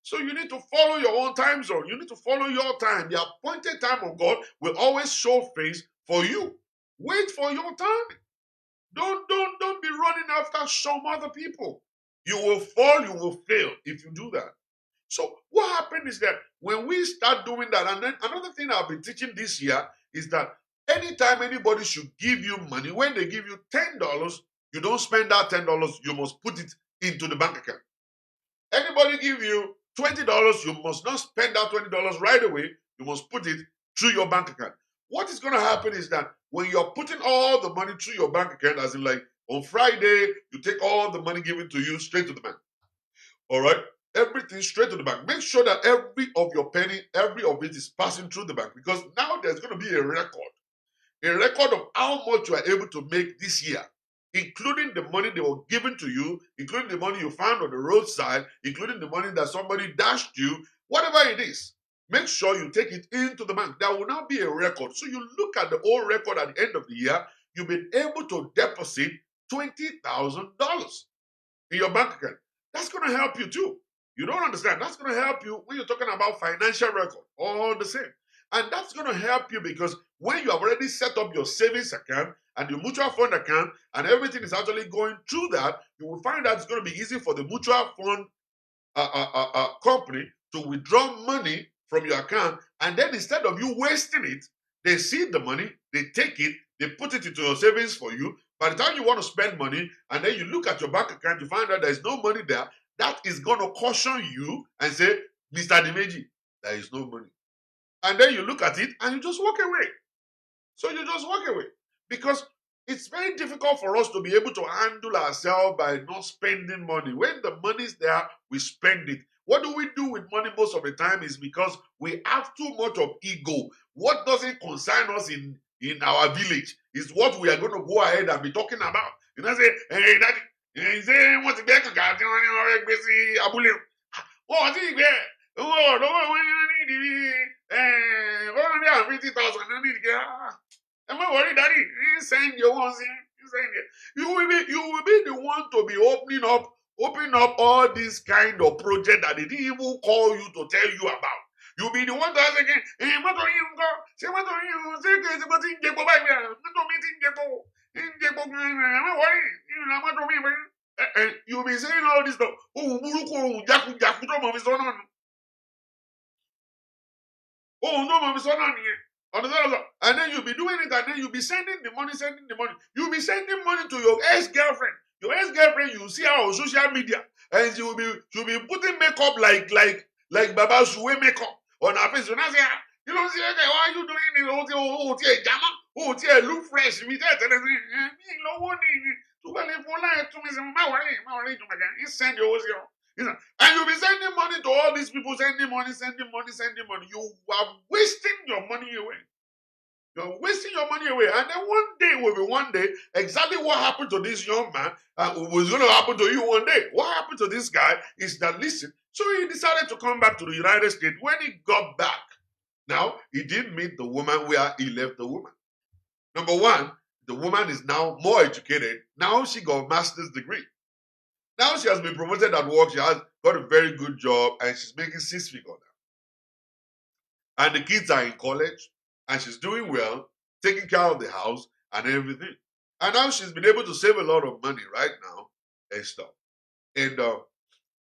So you need to follow your own time zone. You need to follow your time. The appointed time of God will always show face for you. Wait for your time. Don't be running after some other people. You will fall, you will fail if you do that. So what happened is that when we start doing that, and then another thing I've been teaching this year is that anytime anybody should give you money, when they give you $10, you don't spend that $10, you must put it into the bank account. Anybody give you $20, you must not spend that $20 right away. You must put it through your bank account. What is going to happen is that when you're putting all the money through your bank account, as in like on Friday, you take all the money given to you straight to the bank. All right? Everything straight to the bank. Make sure that every of your penny, every of it is passing through the bank because now there's going to be a record of how much you are able to make this year, including the money they were given to you, including the money you found on the roadside, including the money that somebody dashed you, whatever it is. Make sure you take it into the bank. There will now be a record. So you look at the whole record at the end of the year, you've been able to deposit $20,000 in your bank account. That's going to help you too. You don't understand. That's going to help you when you're talking about financial record, all the same. And that's going to help you because when you have already set up your savings account and your mutual fund account and everything is actually going through that, you will find that it's going to be easy for the mutual fund company to withdraw money from your account. And then instead of you wasting it, they see the money, they take it, they put it into your savings for you. By the time you want to spend money and then you look at your bank account, you find out there's no money there. That is going to caution you and say, Mr. Dimeji, there is no money. And then you look at it and you just walk away. So you just walk away. Because it's very difficult for us to be able to handle ourselves by not spending money. When the money is there, we spend it. What do we do with money most of the time is because we have too much of ego. What doesn't concern us in our village is what we are going to go ahead and be talking about. You know, say, hey, daddy, say, what's the back? Oh, I'm not worried, daddy. Send your ones in. You will be the one to be opening up all these kind of projects that they didn't even call you to tell you about. You'll be the one to ask again, what are you go? Say what are you? Say what in Jebo by me. What do meet in Jebo? In Jebo, I'm worried. What do me? You'll be saying all this stuff. Oh, Buruko, Jaku, Jaku, Mom is on. Oh, no, Mom is on here. And then you'll be doing it, and then you'll be sending the money. You'll be sending money to your ex-girlfriend. Your ex-girlfriend, you see her on social media, and she'll be putting makeup like Baba Suwe makeup on her face. You know, say, you don't say, okay, why are you doing this? Oh, Jama. Oh, look fresh. Me there, send your. And you'll be sending money to all these people, sending money. You are wasting your money away. You're wasting your money away. And then one day will be one day, exactly what happened to this young man was going to happen to you one day. What happened to this guy is that, listen, so he decided to come back to the United States. When he got back, now, he didn't meet the woman where he left the woman. Number one, the woman is now more educated. Now she got a master's degree. Now she has been promoted at work. She has got a very good job, and she's making 6 figures now. And the kids are in college, and she's doing well, taking care of the house and everything. And now she's been able to save a lot of money right now and stuff. And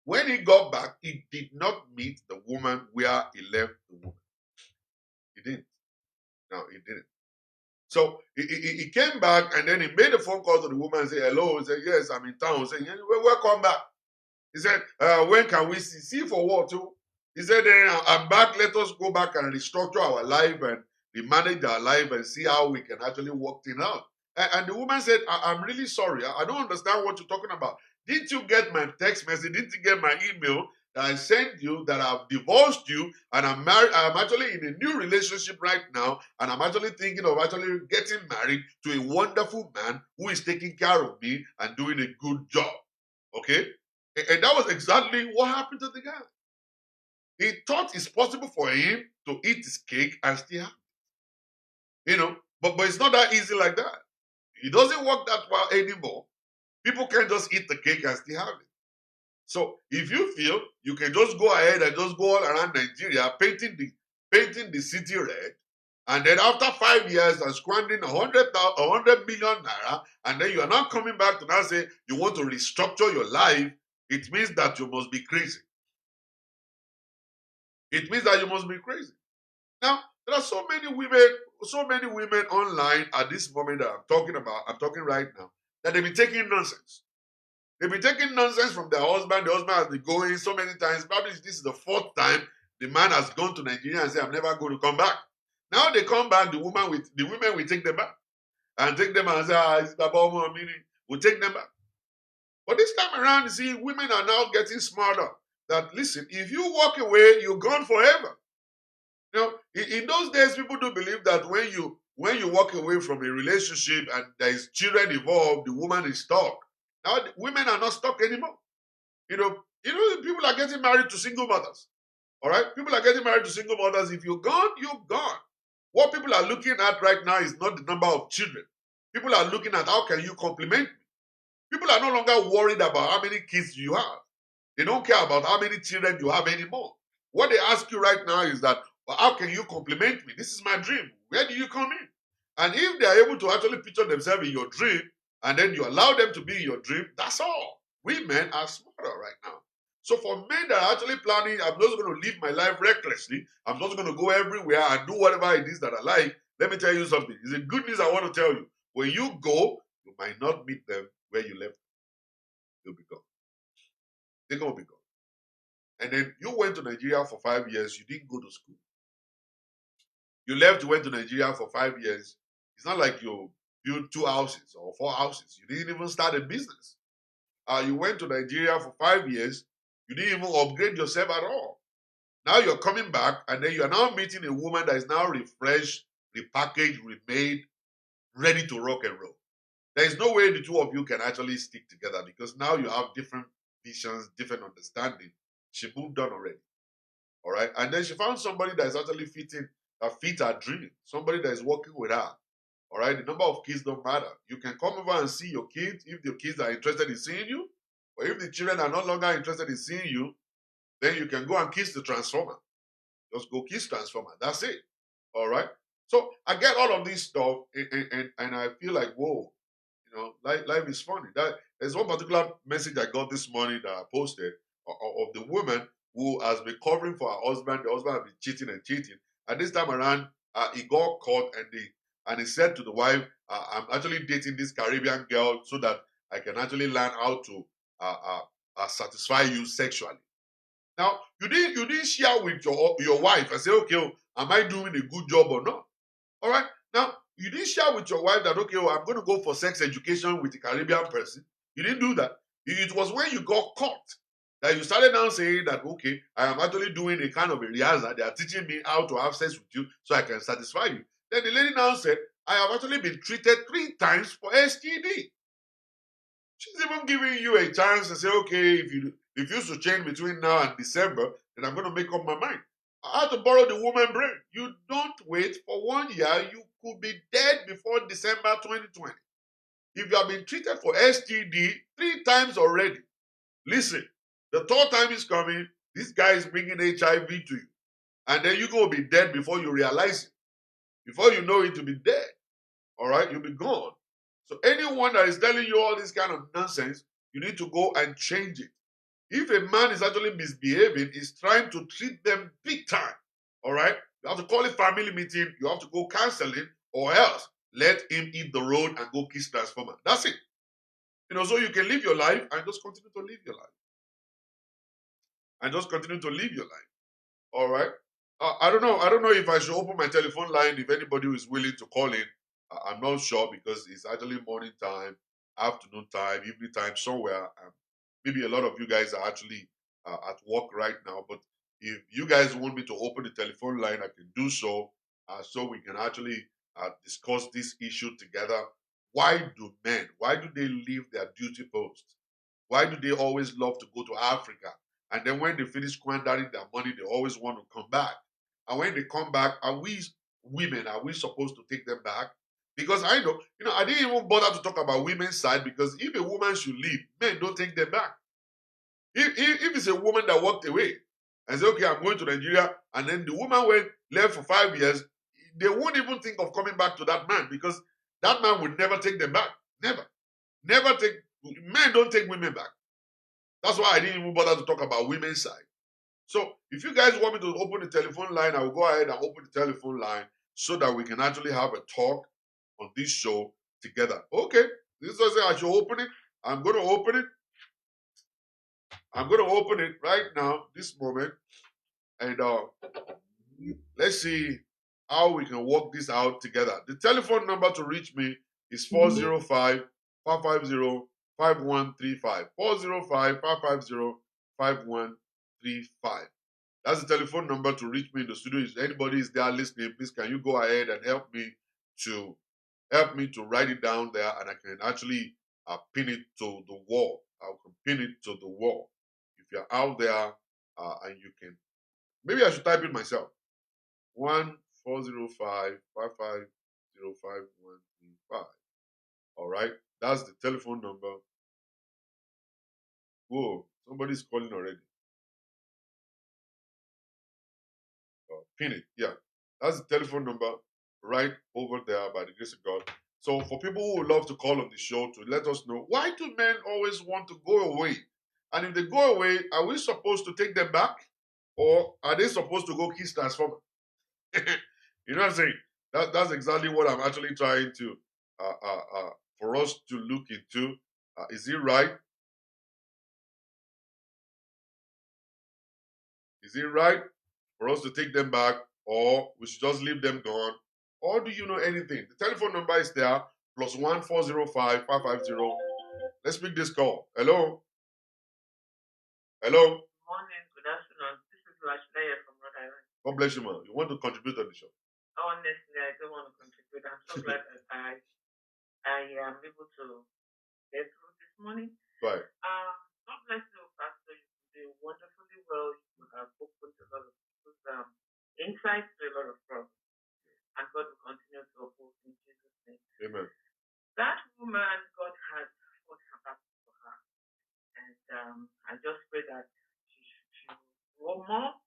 when he got back, he did not meet the woman where he left the woman. He didn't. No, he didn't. So he came back, and then he made a phone call to the woman and said, hello. He said, yes, I'm in town. He said, welcome back. He said, when can we see? See for what too? He said, I'm back. Let us go back and restructure our life and manage our life and see how we can actually work things out. And the woman said, I'm really sorry. I don't understand what you're talking about. Didn't you get my text message? Didn't you get my email that I sent you that I've divorced you and I'm married? I'm actually in a new relationship right now, and I'm actually thinking of actually getting married to a wonderful man who is taking care of me and doing a good job. Okay? And that was exactly what happened to the guy. He thought it's possible for him to eat his cake and still have it. But it's not that easy like that. It doesn't work that well anymore. People can't just eat the cake and still have it. So if you feel you can just go ahead and just go all around Nigeria painting the city red, and then after 5 years and squandering 100 million naira, and then you are not coming back to now say you want to restructure your life, it means that you must be crazy. It means that you must be crazy. Now, there are so many women online at this moment that I'm talking right now, that they've been taking nonsense. They've been taking nonsense from their husband. The husband has been going so many times. Probably this is the 4th time the man has gone to Nigeria and said, I'm never going to come back. Now they come back, the women will take them back. And take them and say, it's about more meaning. We'll take them back. But this time around, you see, women are now getting smarter. That, listen, if you walk away, you're gone forever. In those days, people do believe that when you walk away from a relationship and there is children involved, the woman is stuck. Now, women are not stuck anymore. People are getting married to single mothers. All right? People are getting married to single mothers. If you're gone, you're gone. What people are looking at right now is not the number of children. People are looking at how can you complement me. People are no longer worried about how many kids you have. They don't care about how many children you have anymore. What they ask you right now is that, well, how can you complement me? This is my dream. Where do you come in? And if they are able to actually picture themselves in your dream, and then you allow them to be in your dream, that's all. Women are smarter right now. So for men that are actually planning, I'm just going to live my life recklessly, I'm just going to go everywhere and do whatever it is that I like, let me tell you something. It's a good news I want to tell you. When you go, you might not meet them where you left them. You'll be gone. They're going to be gone. And then you went to Nigeria for 5 years, you didn't go to school. You went to Nigeria for 5 years. It's not like you built 2 houses or 4 houses. You didn't even start a business. You went to Nigeria for 5 years. You didn't even upgrade yourself at all. Now you're coming back, and then you're now meeting a woman that is now refreshed, repackaged, remade, ready to rock and roll. There is no way the two of you can actually stick together because now you have different visions, different understanding. She moved on already. All right. And then she found somebody that is actually fits her dream, somebody that is working with her. All right. The number of kids don't matter. You can come over and see your kids if the kids are interested in seeing you, or if the children are no longer interested in seeing you, then you can go and kiss the transformer. Just go kiss transformer. That's it. All right. So I get all of this stuff, and I feel like, whoa, life is funny. There's one particular message I got this morning that I posted of the woman who has been covering for her husband. The husband has been cheating and cheating. And this time around, he got caught, and he said to the wife, "I'm actually dating this Caribbean girl so that I can actually learn how to satisfy you sexually." Now, you didn't share with your wife and say, okay, oh, am I doing a good job or not? All right. Now, you didn't share with your wife that, okay, oh, I'm going to go for sex education with a Caribbean person. You didn't do that. It was when you got caught that you started now saying that, okay, I am actually doing a kind of a rehearsal. They are teaching me how to have sex with you so I can satisfy you. Then the lady now said, I have actually been treated 3 times for STD. She's even giving you a chance to say, okay, if you refuse to change between now and December, then I'm going to make up my mind. I had to borrow the woman brain. You don't wait for 1 year. You could be dead before December 2020. If you have been treated for STD 3 times already, listen, the 3rd time is coming. This guy is bringing HIV to you. And then you're going to be dead before you realize it. Before you know it, you'll be dead. All right? You'll be gone. So anyone that is telling you all this kind of nonsense, you need to go and change it. If a man is actually misbehaving, he's trying to treat them big time. All right? You have to call it family meeting. You have to go counseling, or else let him eat the road and go kiss transformer. That's it. So you can live your life and just continue to live your life. And just continue to live your life. All right? I don't know. I don't know if I should open my telephone line if anybody is willing to call in. I'm not sure because it's actually morning time, afternoon time, evening time, somewhere. Maybe a lot of you guys are actually at work right now. But if you guys want me to open the telephone line, I can do so, so we can actually discuss this issue together. Why do they leave their duty post? Why do they always love to go to Africa? And then when they finish squandering their money, they always want to come back. And when they come back, are we supposed to take them back? Because I know, I didn't even bother to talk about women's side, because if a woman should leave, men don't take them back. If it's a woman that walked away and say, okay, I'm going to Nigeria, and then the woman left for 5 years, they won't even think of coming back to that man, because that man would never take them back. Never. Men don't take women back. That's why I didn't even bother to talk about women's side. So if you guys want me to open the telephone line, I will go ahead and open the telephone line so that we can actually have a talk on this show together. Okay. This is I should open it. I'm going to open it. I'm going to open it right now, this moment. And let's see how we can work this out together. The telephone number to reach me is 405 550 5135. 405 550 5135. That's the telephone number to reach me in the studio. If anybody is there listening, please can you go ahead and help me to write it down there, and I can actually pin it to the wall. I can pin it to the wall. If you're out there and you can, maybe I should type it myself. 1405 550 5135. All right, that's the telephone number. Whoa, somebody's calling already. Pin it. Yeah. That's the telephone number right over there by the grace of God. So for people who would love to call on the show to let us know, why do men always want to go away? And if they go away, are we supposed to take them back? Or are they supposed to go kiss transformer? You know what I'm saying? That's exactly what I'm actually trying to for us to look into. Is it right? Is it right for us to take them back, or we should just leave them gone? Or do you know anything? The telephone number is there, +1 405 550. Let's pick this call. Hello? Hello? Morning, good afternoon. This is Rashleya from Rhode Island. God bless you, man. You want to contribute on the show? Honestly, I don't want to contribute. I'm so glad that I am able to get through this morning. Right. God bless you, Pastor. You did wonderfully well. You have opened a lot of people's insights to a lot of problems. And God will continue to uphold in Jesus' name. Amen. That woman, God has fought her battle for her. And I just pray that she will grow more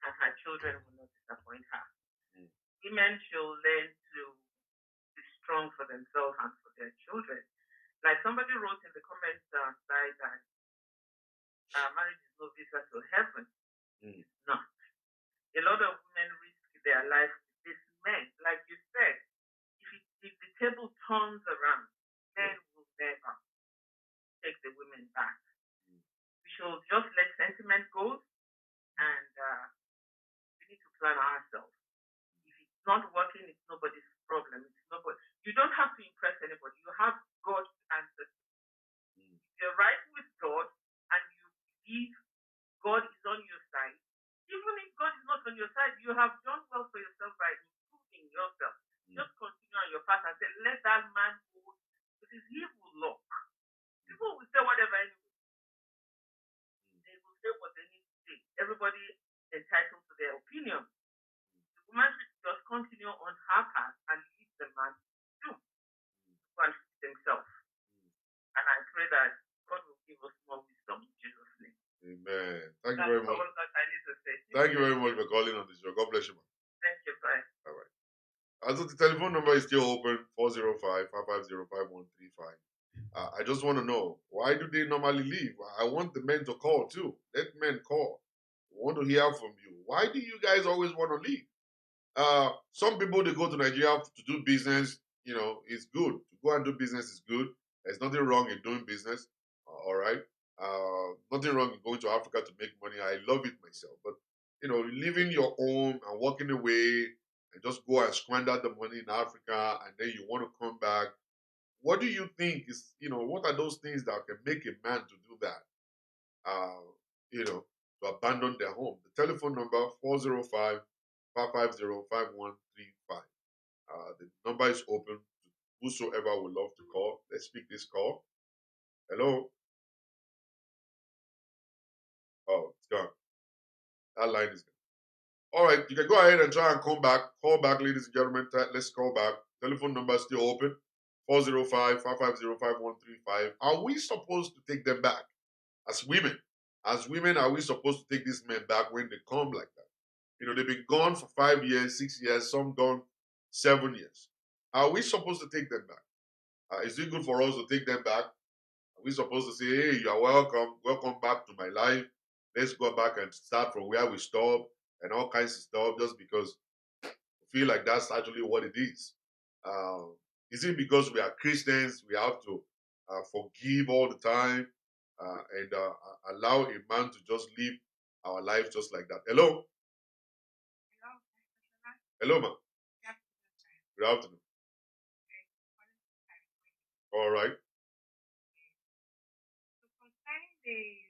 and her children will not disappoint her. Women should learn to be strong for themselves and for their children. Like somebody wrote in the comments side that marriage is no visa to heaven. It's not. A lot of women risk their life with this men. Like you said, if the table turns around, men will never take the women back. We should just let sentiment go, and we need to plan ourselves. If it's not working, it's nobody's problem. It's nobody. You don't have to impress anybody. You have God to answer. If you're right with God and you believe God is on your side, even if God is not on your side, you have done well for yourself by improving yourself. Just continue on your path and say, let that man go with his evil luck. People will say whatever anyway. They will say what they need to say. Everybody is entitled to their opinion. The woman should just continue on her path and leave the man to fix himself. And I pray that God will give us more wisdom in Jesus' name. Amen. Thank you very much. That's all I need to say. Thank you very much for calling on this show. God bless you, man. Thank you. Bye. All right. Also, the telephone number is still open, 405-550-5135. I just want to know, why do they normally leave? I want the men to call too. Let men call. I want to hear from you. Why do you guys always want to leave? Some people, they go to Nigeria to do business. You know, it's good. To go and do business is good. There's nothing wrong in doing business. All right. Nothing wrong in going to Africa to make money. I love it myself. But, you know, leaving your home and walking away and just go and squander the money in Africa and then you want to come back. What do you think is, you know, what are those things that can make a man to do that? You know, to abandon their home. The telephone number, 405-550-5135. The number is open to whosoever would love to call. Let's pick this call. Hello? Oh, it's gone. That line is gone. All right, you can go ahead and try and come back. Call back, ladies and gentlemen. Let's call back. Telephone number is still open. 405-550-5135. Are we supposed to take them back as women? As women, are we supposed to take these men back when they come like that? You know, they've been gone for 5 years, 6 years, some gone 7 years. Are we supposed to take them back? Is it good for us to take them back? Are we supposed to say, hey, you are welcome, welcome back to my life. Let's go back and start from where we stopped and all kinds of stuff just because we feel like that's actually what it is. Is it because we are Christians, we have to forgive all the time and allow a man to just live our life just like that? Hello? Hello, ma'am. Good afternoon. All right. So concerning the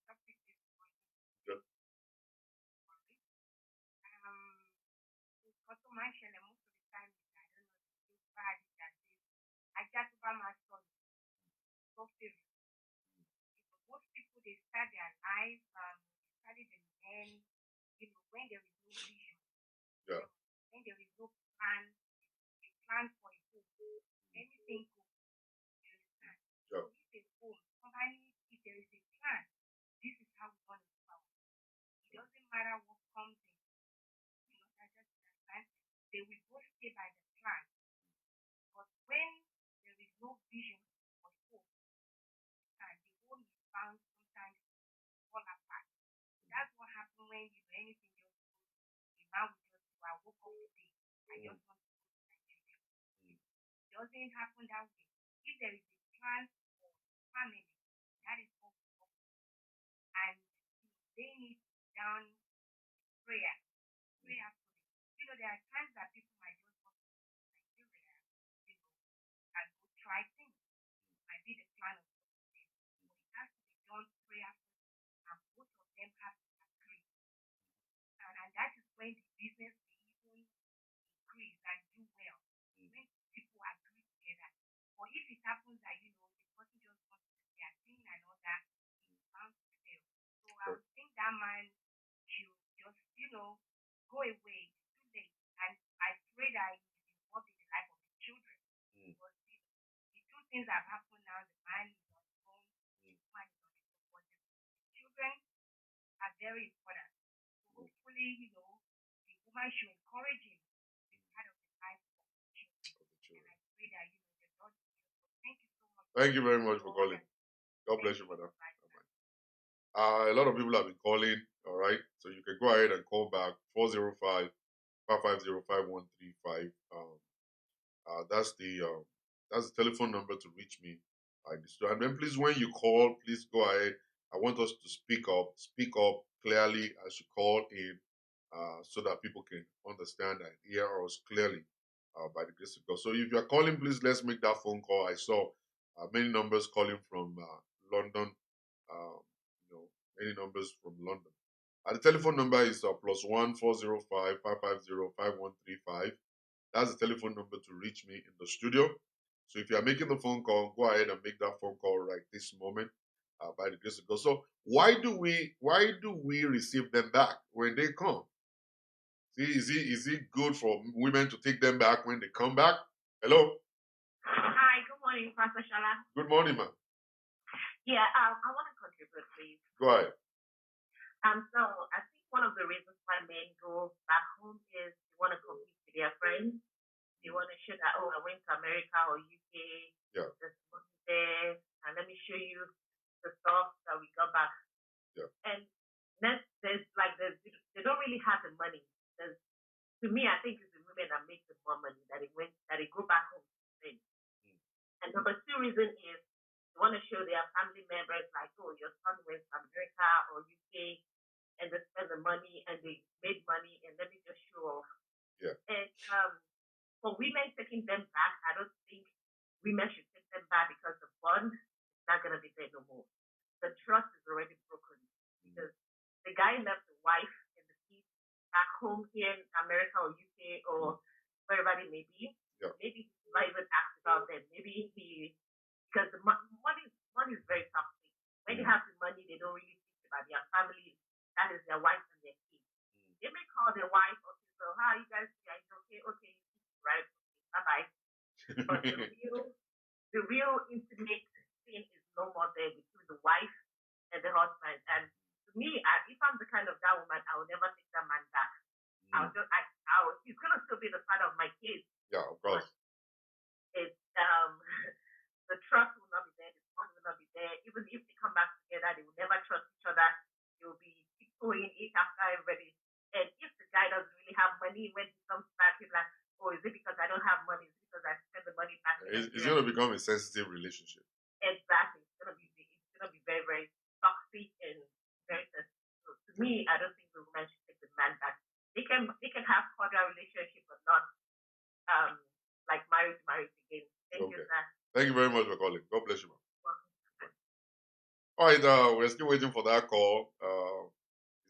topic this morning, Yeah. also mentioned that most of the time I don't know if you bad that I just about my son so serious. Most people they start their life study the end, you know, when there is no vision, Yeah. when there is no plan, a plan for a goal, anything goes. You understand? Yeah. So if a goal, somebody, if there is a plan, this is how we want to follow. It doesn't matter what comes in. You know, I just understand. They will both stay by the plan. But when there is no vision or hope, and the home is found sometimes fall apart. That's what happens when you know anything just goes. A man will just go, I woke up today. I just want to go to Nigeria. It doesn't happen that way. If there is a plan for family, that is what we talk about. And they need to down prayer. Prayer for them. You know, there are times that people might just want to go to Nigeria, you know, and go try things. It might be the plan of God for them. But it has to be done prayerfully, and both of them have to agree. And that is when the business will even increase and do well. When people agree together. Or if it happens that, you know, the person just wants to do their thing and all that, it's bound to fail. So I would think that man should just, you know, go away. It's too late. And I pray that he is involved in the life of the children. Because the two things that have happened now, the man is on his own, the woman is on his own. But the children are very important. So hopefully, the woman should encourage him to be part of the life of the children. And I pray that, the Lord will help us. Thank you so much. Thank you very much for calling. God bless you, madam. A lot of people have been calling, all right? So you can go ahead and call back 405-550-5135. That's the telephone number to reach me. And then please, when you call, please go ahead. I want us to speak up clearly as you call in, so that people can understand and hear us clearly, by the grace of God. So if you are calling, please let's make that phone call. I saw many numbers calling from London. Many numbers from London. The telephone number is +1 405-550-5135. That's the telephone number to reach me in the studio. So if you are making the phone call, go ahead and make that phone call right this moment, by the grace of God. So why do we receive them back when they come? See, is it good for women to take them back when they come back? Hello. Hi, good morning, Pastor Shola. Good morning, ma'am. Yeah, I want to contribute, please. Go ahead. So I think one of the reasons why men go back home is they want to compete with their friends. They want to show that, I went to America or UK. Yeah. There's money there, and let me show you the stuff that we got back. Yeah. And they don't really have the money. To me, I think it's the women that make the more money that they go back home to spend. And number two reason is they want to show their family members like, your son went to America or UK, and they spend the money and they made money, and let me just show off. Yeah. And for women taking them back, I don't think women should take them back because the bond is not going to be there no more. The trust is already broken because the guy left the wife and the kids back home here in America or UK or wherever they may be. Yeah. Maybe he's not even asked about them. Maybe because the money is very toxic. When they have the money, they don't really think about their family. That is their wife and their kids. They may call their wife, okay, so how you guys doing? Okay, right? Bye-bye. But the real intimate thing is no more there between the wife and the husband. And to me, if I'm the kind of that woman, I will never take that man back. He's gonna still be the father of my kids. Yeah, of course. It's the trust will not be there, the bond will not be there. Even if they come back together, they will never trust each other. They will be tiptoeing each after everybody. And if the guy doesn't really have money, when he comes back, he's like, is it because I don't have money? Is it because I spend the money back? It's going to become a sensitive relationship. Exactly. It's going to be very, very toxic and very sensitive. So to me, I don't think the woman should take the man back. They can have cordial relationship, but not like marriage again. Thank you, sir. Thank you very much for calling. God bless you, ma'am. All right, we're still waiting for that call.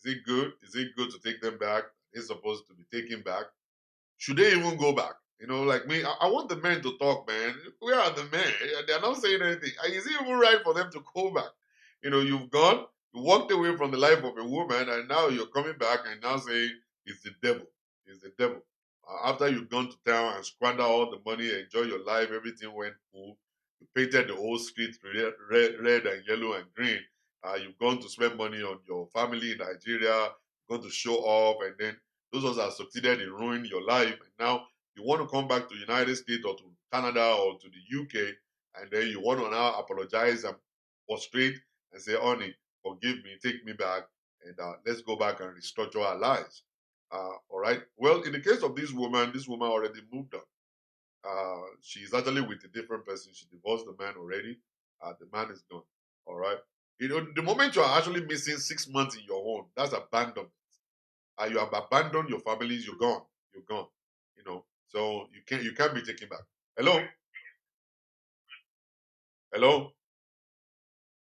Is it good? Is it good to take them back? It's supposed to be taken back. Should they even go back? Like me, I want the men to talk, man. Where are the men? They're not saying anything. Is it even right for them to go back? You've gone, you walked away from the life of a woman, and now you're coming back and now saying it's the devil. It's the devil. After you've gone to town and squandered all the money, enjoy your life, everything went cool. You painted the whole street red and yellow and green. You've gone to spend money on your family in Nigeria, gone to show off, and then those ones have succeeded in ruining your life. And now you want to come back to the United States or to Canada or to the UK, and then you want to now apologize and prostrate and say, honey, forgive me, take me back, and let's go back and restructure our lives. All right. Well, in the case of this woman already moved on. She's actually with a different person. She divorced the man already. The man is gone. All right. The moment you are actually missing 6 months in your home, that's abandonment. You have abandoned your families. You're gone. You're gone. So you can't be taken back. Hello. Hello.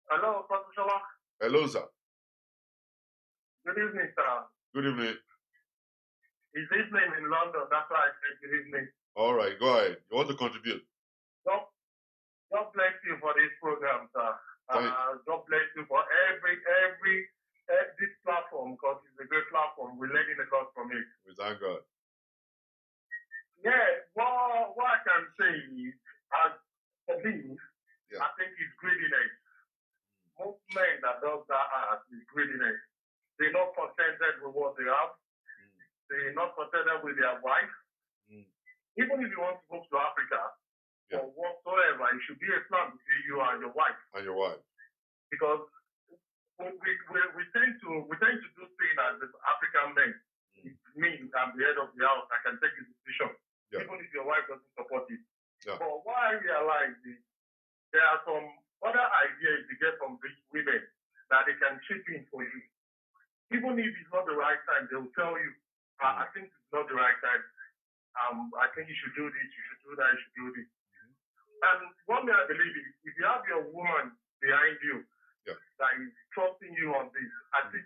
Hello, Pastor Shola. Hello, sir. Good evening, sir. Good evening. It's evening in London. That's why I said good evening. All right, go ahead. You want to contribute? God bless you for this program, sir. God bless you for every this platform, because it's a great platform. We're learning a lot from it. We thank God. Yeah, what I can say is, for me, I think it's greediness. Most men that does that is greediness. they're not contented with what they have. They're not contented with their wife. Even if you want to go to Africa or whatsoever, it should be a plan between you and your wife. And your wife. Because we tend to do things as the African men. It means I'm the head of the house. I can take the decision, even if your wife doesn't support it. But what I realize is there are some other ideas you get from rich women that they can chip in for you. Even if it's not the right time, they will tell you, I think it's not the right time. I think you should do this, you should do that, you should do this. And what I believe is, if you have your woman behind you that is trusting you on this, I think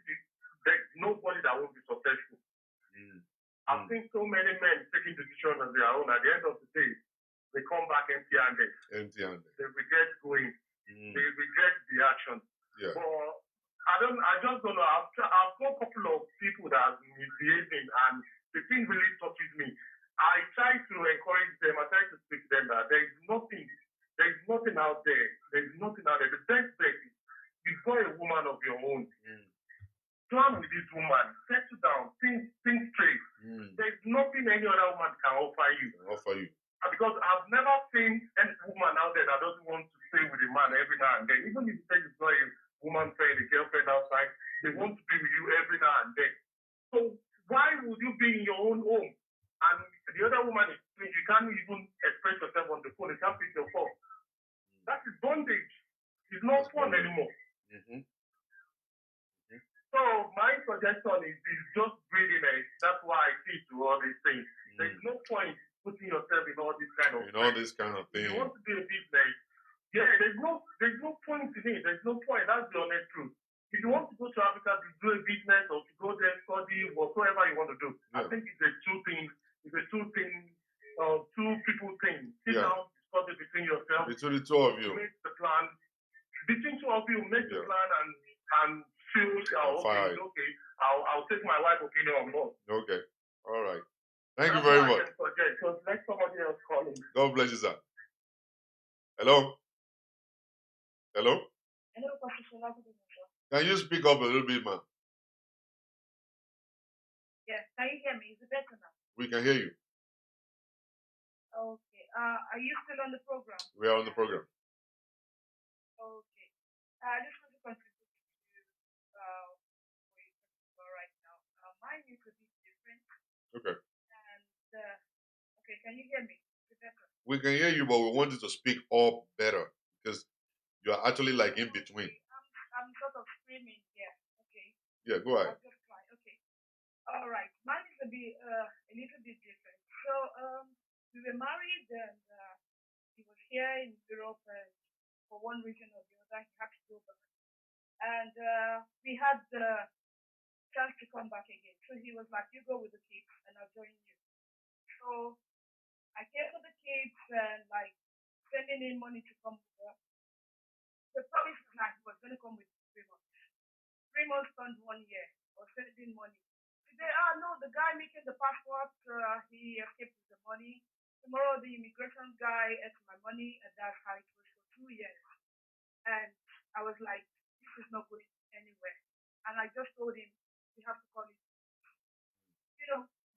there's nobody that won't be successful. I've seen so many men taking decisions on their own. At the end of the day, they come back empty-handed. They regret going. They regret the action. But I just don't know. I've got a couple of people that are misbehaving, and the thing really touches me. I try to encourage them. I try to speak to them that there is nothing out there. There is nothing out there. The best bet is you've got a woman of your own. Plan with this woman. Settle down. Think straight. There's nothing any other woman can offer you. Because I've never seen any woman out there that doesn't want to stay with a man every now and then. Even if you say it's not a woman friend, a girlfriend outside, they want to be with you every now and then. So why would you be in your own home? And the other woman is doing, you can't even express yourself on the phone, you can't pick your phone. That is bondage. It's not fun anymore. So my suggestion is just breathing it. That's why I see to all these things. There's no point putting yourself in all this kind of things. If you want to do a business, there's no point in it. There's no point. That's the honest truth. If you want to go to Africa to do a business or to go there, study, whatever you want to do, I think it's a two people thing. Sit down, discuss it between yourself. Between the two of you. Make the plan. Between two of you, make the plan and feel, okay, I'll take my wife's opinion on board. Okay. All right. Thank you very much. So let somebody else call in. God bless you, sir. Hello? Hello, Pastor Shola. Can you speak up a little bit, man? Yes, can you hear me? Is it better now? We can hear you. Okay. Are you still on the program? We are on the program. Okay. I just want to contribute to what you're talking about right now. Mine is a bit different. Okay. And okay, can you hear me? Is it better? We can hear you, but we want you to speak up better because you are actually like in between. I'm sort of screaming here. Okay. Yeah, go ahead. I'll just try. Okay. All right. Mine is a little bit different. So we were married, and he was here in Europe for one reason or the other. He had to go back, and we had the chance to come back again. So he was like, "You go with the kids, and I'll join you." So I came with the kids and like sending in money to come over. The promise was like he was going to come with 3 months. 3 months turned 1 year or sending money. Today, no, the guy making the passport, he escaped with the money. Tomorrow, the immigration guy ate my money, and that's how it was for 2 years. And I was like, this is not going anywhere. And I just told him, we have to call it.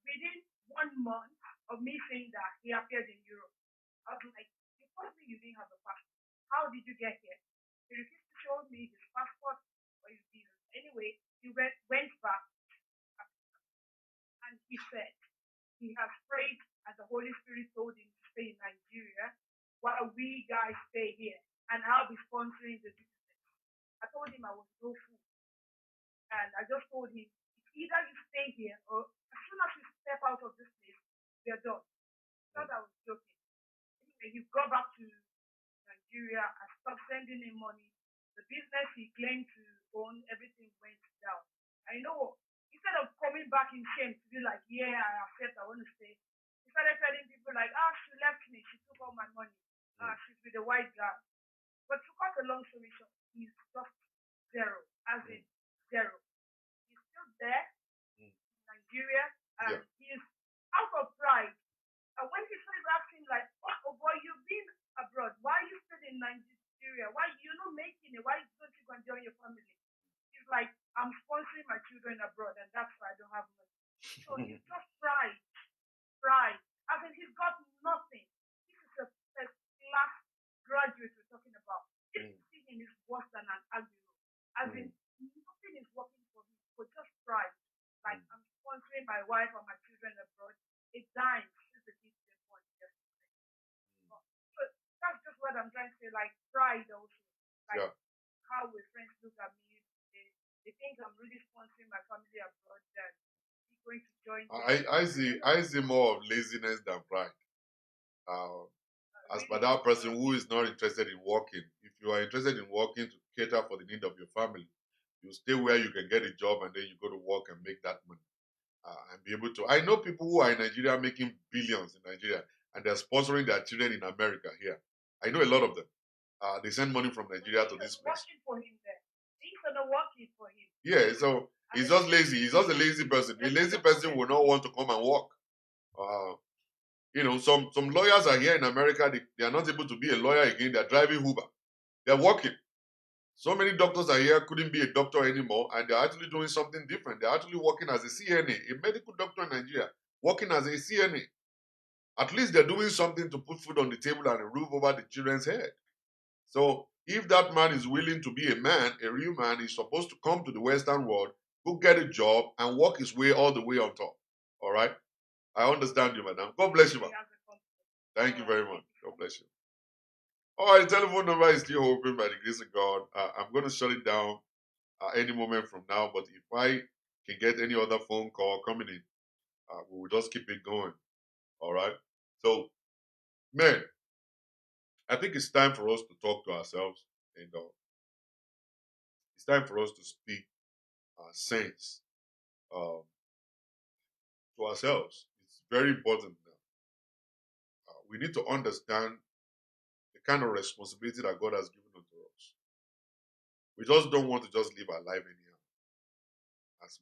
Within 1 month of me saying that, he appeared in Europe. I was like, you told me you didn't have a passport. How did you get here? He refused to show me his passport or his visa. Anyway, he went back and he said he has prayed and the Holy Spirit told him to stay in Nigeria while we guys stay here and I'll be sponsoring the business. I told him I was no fool. And I just told him, it's either you stay here or as soon as you step out of this place, you're done. I thought I was joking. Anyway, he got back to Nigeria. I stopped sending him money. The business he claimed to own, everything went down. I know, instead of coming back in shame to be like, yeah, I accept, I want to stay, he started telling people like, she left me, she took all my money, she's with a white guy. But to cut a long story short, he's just zero, as in zero. He's still there in Nigeria, and he's out of pride. When he started asking like, oh boy, you've been abroad, why are you still in Nigeria? Why you're not making it? Why don't you go and join your family? He's like, I'm sponsoring my children children abroad, and that's why I don't have money. So he's just pride. I mean, he's got nothing. This is a first-class graduate we're talking about. If you see him, is worse than an agro. As in, nothing is working for him, but just pride. Like, I'm sponsoring my wife or my children abroad. A dime is the gift they want yesterday. So that's just what I'm trying to say, like pride also. Like how my friends look at me, they think I'm really sponsoring my family abroad, that he's going to join them. I see more of laziness than pride. As for that person who is not interested in working, if you are interested in working to cater for the need of your family, you stay where you can get a job and then you go to work and make that money. And be able to. I know people who are in Nigeria making billions in Nigeria and they're sponsoring their children in America here. I know a lot of them. They send money from Nigeria to this place. Working for him there. Things are not working for him. Yeah, so he's just lazy. He's just a lazy person. A lazy person will not want to come and work. You know, some lawyers are here in America. They are not able to be a lawyer again. They're driving Uber. They're working. So many doctors are here, couldn't be a doctor anymore, and they're actually doing something different. They're actually working as a CNA, a medical doctor in Nigeria, working as a CNA. At least they're doing something to put food on the table and a roof over the children's head. So if that man is willing to be a man, a real man, he's supposed to come to the Western world, go get a job, and work his way all the way on top. All right? I understand you, madam. God bless you, ma'am. Thank you very much. God bless you. All right, the telephone number is still open by the grace of God. I'm going to shut it down any moment from now, but if I can get any other phone call coming in, we will just keep it going. All right? So, man, I think it's time for us to talk to ourselves, and it's time for us to speak sense to ourselves. It's very important now. We need to understand the kind of responsibility that God has given unto us. We just don't want to just live our life anyhow as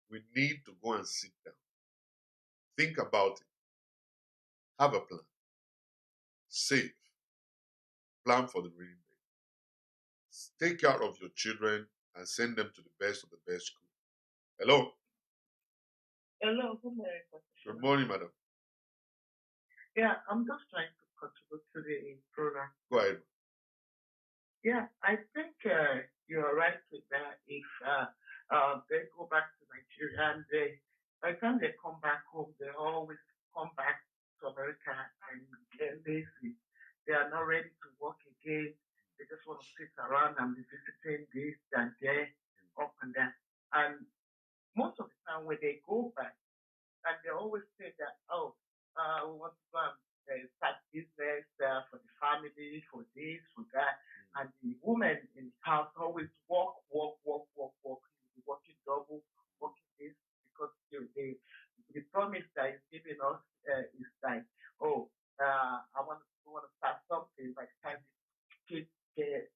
men. We need to go and sit down, think about it, have a plan, save, plan for the rainy day, take care of your children and send them to the best of the best school. Hello. Hello, good morning. Good morning, madam. Yeah, I'm just trying to contribute to the program. Go ahead. Yeah, I think you're right with that. If they go back to Nigeria and by the time they come back home, they always come back to America and get lazy. They are not ready to work again. They just want to sit around and be visiting this and there, up and down. And most of the time when they go back, and they always say that, we want to go and start business for the family, for this, for that. And the woman in the house always work. Working double, working this, because the promise that is giving us is like, I want to start something. By the time the kids get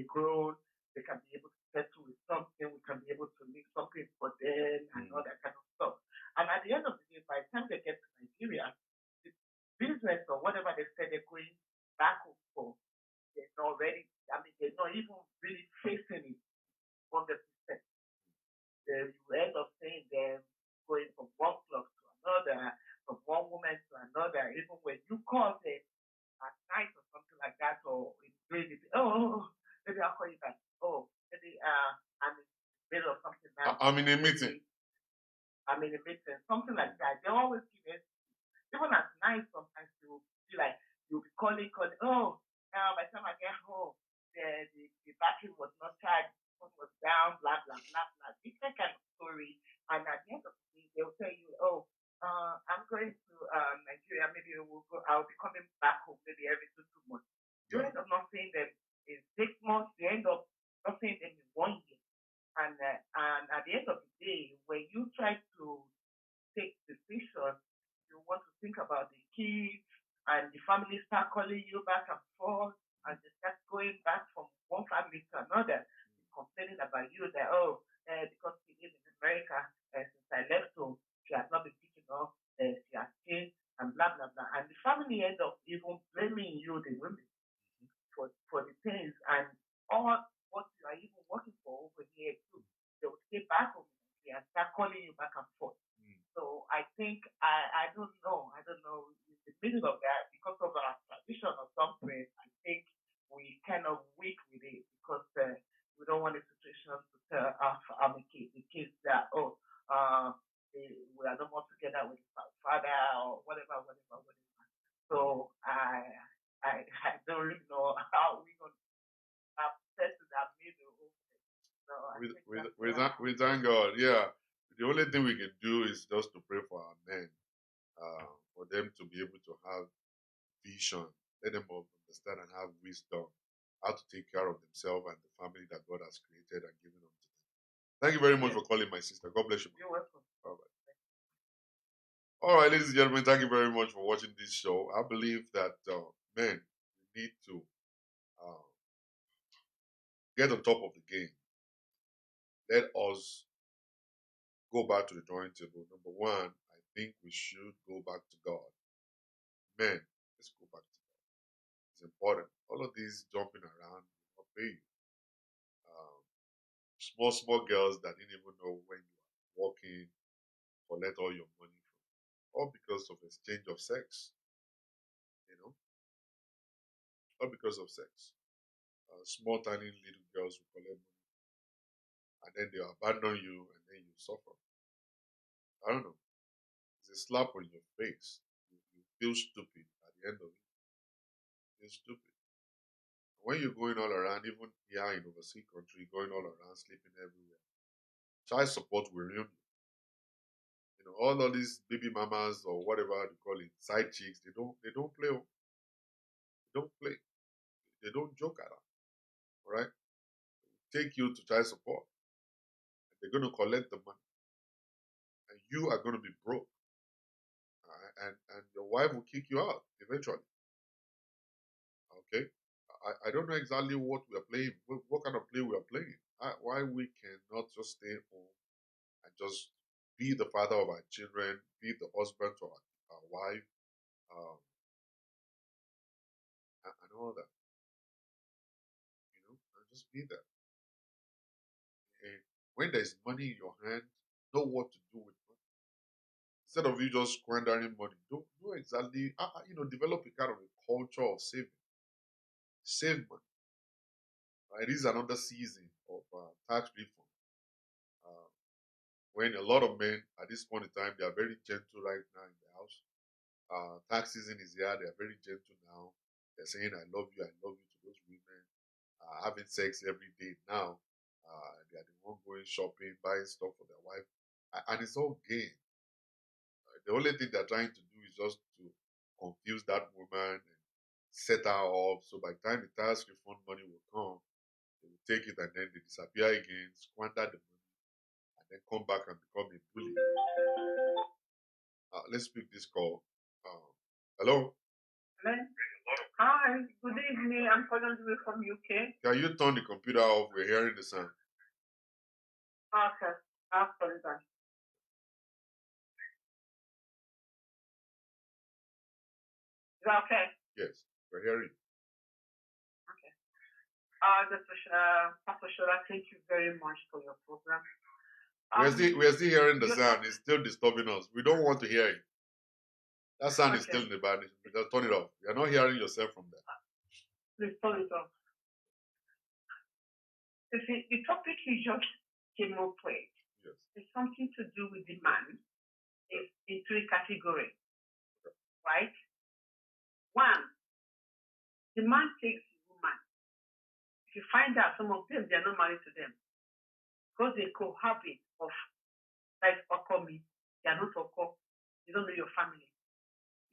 grown, they can be able to settle with something. We can be able to make something for them and all that kind of stuff. And at the end of the day, by the time they get to Nigeria, the business or whatever they said they're going back home for, they're not ready. I mean, they're not even really facing it 100%. You end up seeing them going from one club to another, from one woman to another. Even when you call them at night or something like that, or during the day, maybe I'll call you back. Maybe I'm in the middle of something now. I'm in a meeting. Something like that. They always give it. Even at night, sometimes you feel like you'll be calling. By the time I get home, the battery was not charged, the phone was down, blah, blah, blah, blah. Different kind of story. And at the end of the day, they'll tell you, I'm going to Nigeria. Maybe I'll be coming back home maybe every 2 months. You end up not seeing them in 6 months. You end up not seeing them in 1 year. And at the end of the day, when you try to take decisions, you want to think about the kids, and the family start calling you back and forth, and they start going back from one family to another, complaining about you that, because she lives in America, since I left home, she has not been picking up, she has changed, and blah, blah, blah. And the family end up even blaming you, the women, for the things, and all what you are even working for over here too. They will stay back don't want a situation to tell the kids that, we are no more together with the father or whatever. So I don't really know how we're going to settle that middle. So we thank God. Yeah. The only thing we can do is just to pray for our men, for them to be able to have vision, let them understand and have wisdom, how to take care of themselves and the family that God has created and given unto them. Thank you very much for calling, my sister. God bless you. You're welcome. All right. All right, ladies and gentlemen, thank you very much for watching this show. I believe that men, we need to get on top of the game. Let us go back to the drawing table. Number one, I think we should go back to God. Men, let's go back to God. It's important. All of these jumping around will not pay you. Small girls that didn't even know when you are walking, collect all your money from, all because of exchange of sex. All because of sex. Small, tiny little girls will collect money and then they'll abandon you and then you suffer. I don't know. It's a slap on your face. You feel stupid at the end of it. You feel stupid. When you're going all around, even here in overseas country, going all around, sleeping everywhere, child support will ruin you. All of these baby mamas or whatever you call it, side chicks, they don't play. They don't play. They don't joke around. All right? Take you to child support. They're going to collect the money. And you are going to be broke. And your wife will kick you out eventually. Okay? I don't know exactly what we are playing, what kind of play we are playing. Why we cannot just stay home and just be the father of our children, be the husband to our wife, and all that. And just be there. And when there's money in your hand, know what to do with money. Instead of you just squandering money, do exactly, develop a kind of a culture of saving. Save money. Right? This is another season of tax reform. When a lot of men at this point in time, they are very gentle right now in the house. Tax season is here. They are very gentle now. They're saying, I love you to those women. Having sex every day now. They are the one going shopping, buying stuff for their wife. And it's all gain. The only thing they're trying to do is just to confuse that woman and set her off. So by the time the tax refund money will come, they will take it and then they disappear again, squander the money, and then come back and become a bully. Let's pick this call. Hello? Hello? Hi, good evening. I'm calling you from UK. Can you turn the computer off? We're hearing the sound. Okay, I'll turn it on. Is that okay? Yes, we're hearing. Okay. Pastor Shola, thank you very much for your program. We're still hearing the sound. It's still disturbing us. We don't want to hear it. That sound is still in the band. Just turn it off. You're not hearing yourself from there. Please turn it off. You see, the topic you just came up with is something to do with the man. It's in three categories, right? One, the man takes the woman. If you find out some of them, they are not married to them because they cohabit of like Okomi. They are not Oko. You don't know your family.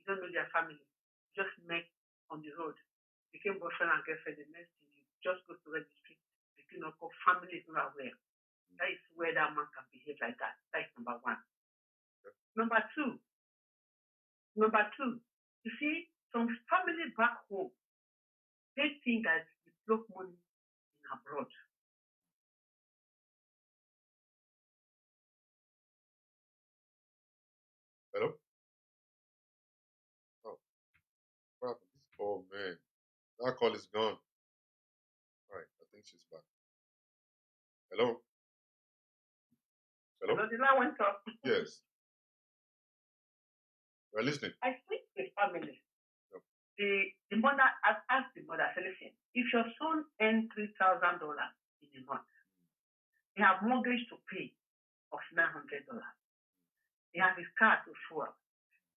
You don't know their family. You just met on the road. Became boyfriend and girlfriend. The next thing you just go to registry. Between Oko, family is not aware. That is where that man can behave like that. That is number one. Number two, you see, some family back home, they think that you block money in abroad. Hello? Oh, what happened? Oh, man. That call is gone. All right, I think she's back. Hello? Hello? The line went off. Yes. We're listening. I speak with family. Yep. The mother has asked the mother, listen, if your son earns $3,000 in a month. He have mortgage to pay of $900. He has his car to fuel.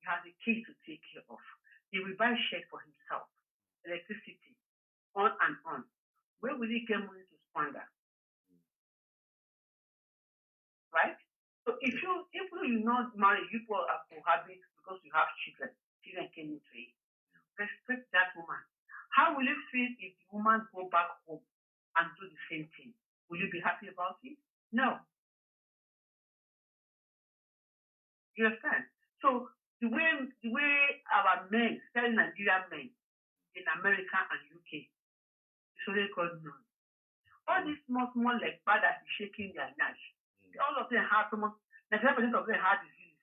He has a kid to take care of. He will buy shirt for himself, electricity, on and on. Where will he get money to squander? Right? So if you not marry, you people are cohabit because you have children. Children came into it. Respect that woman. How will you feel if the woman go back home and do the same thing? Will you be happy about it? No. You understand? So the way our men, especially Nigerian men in America and UK, it's only God knows. All these small like bad that is shaking their knife. All of them have so much. 99% of them have disease.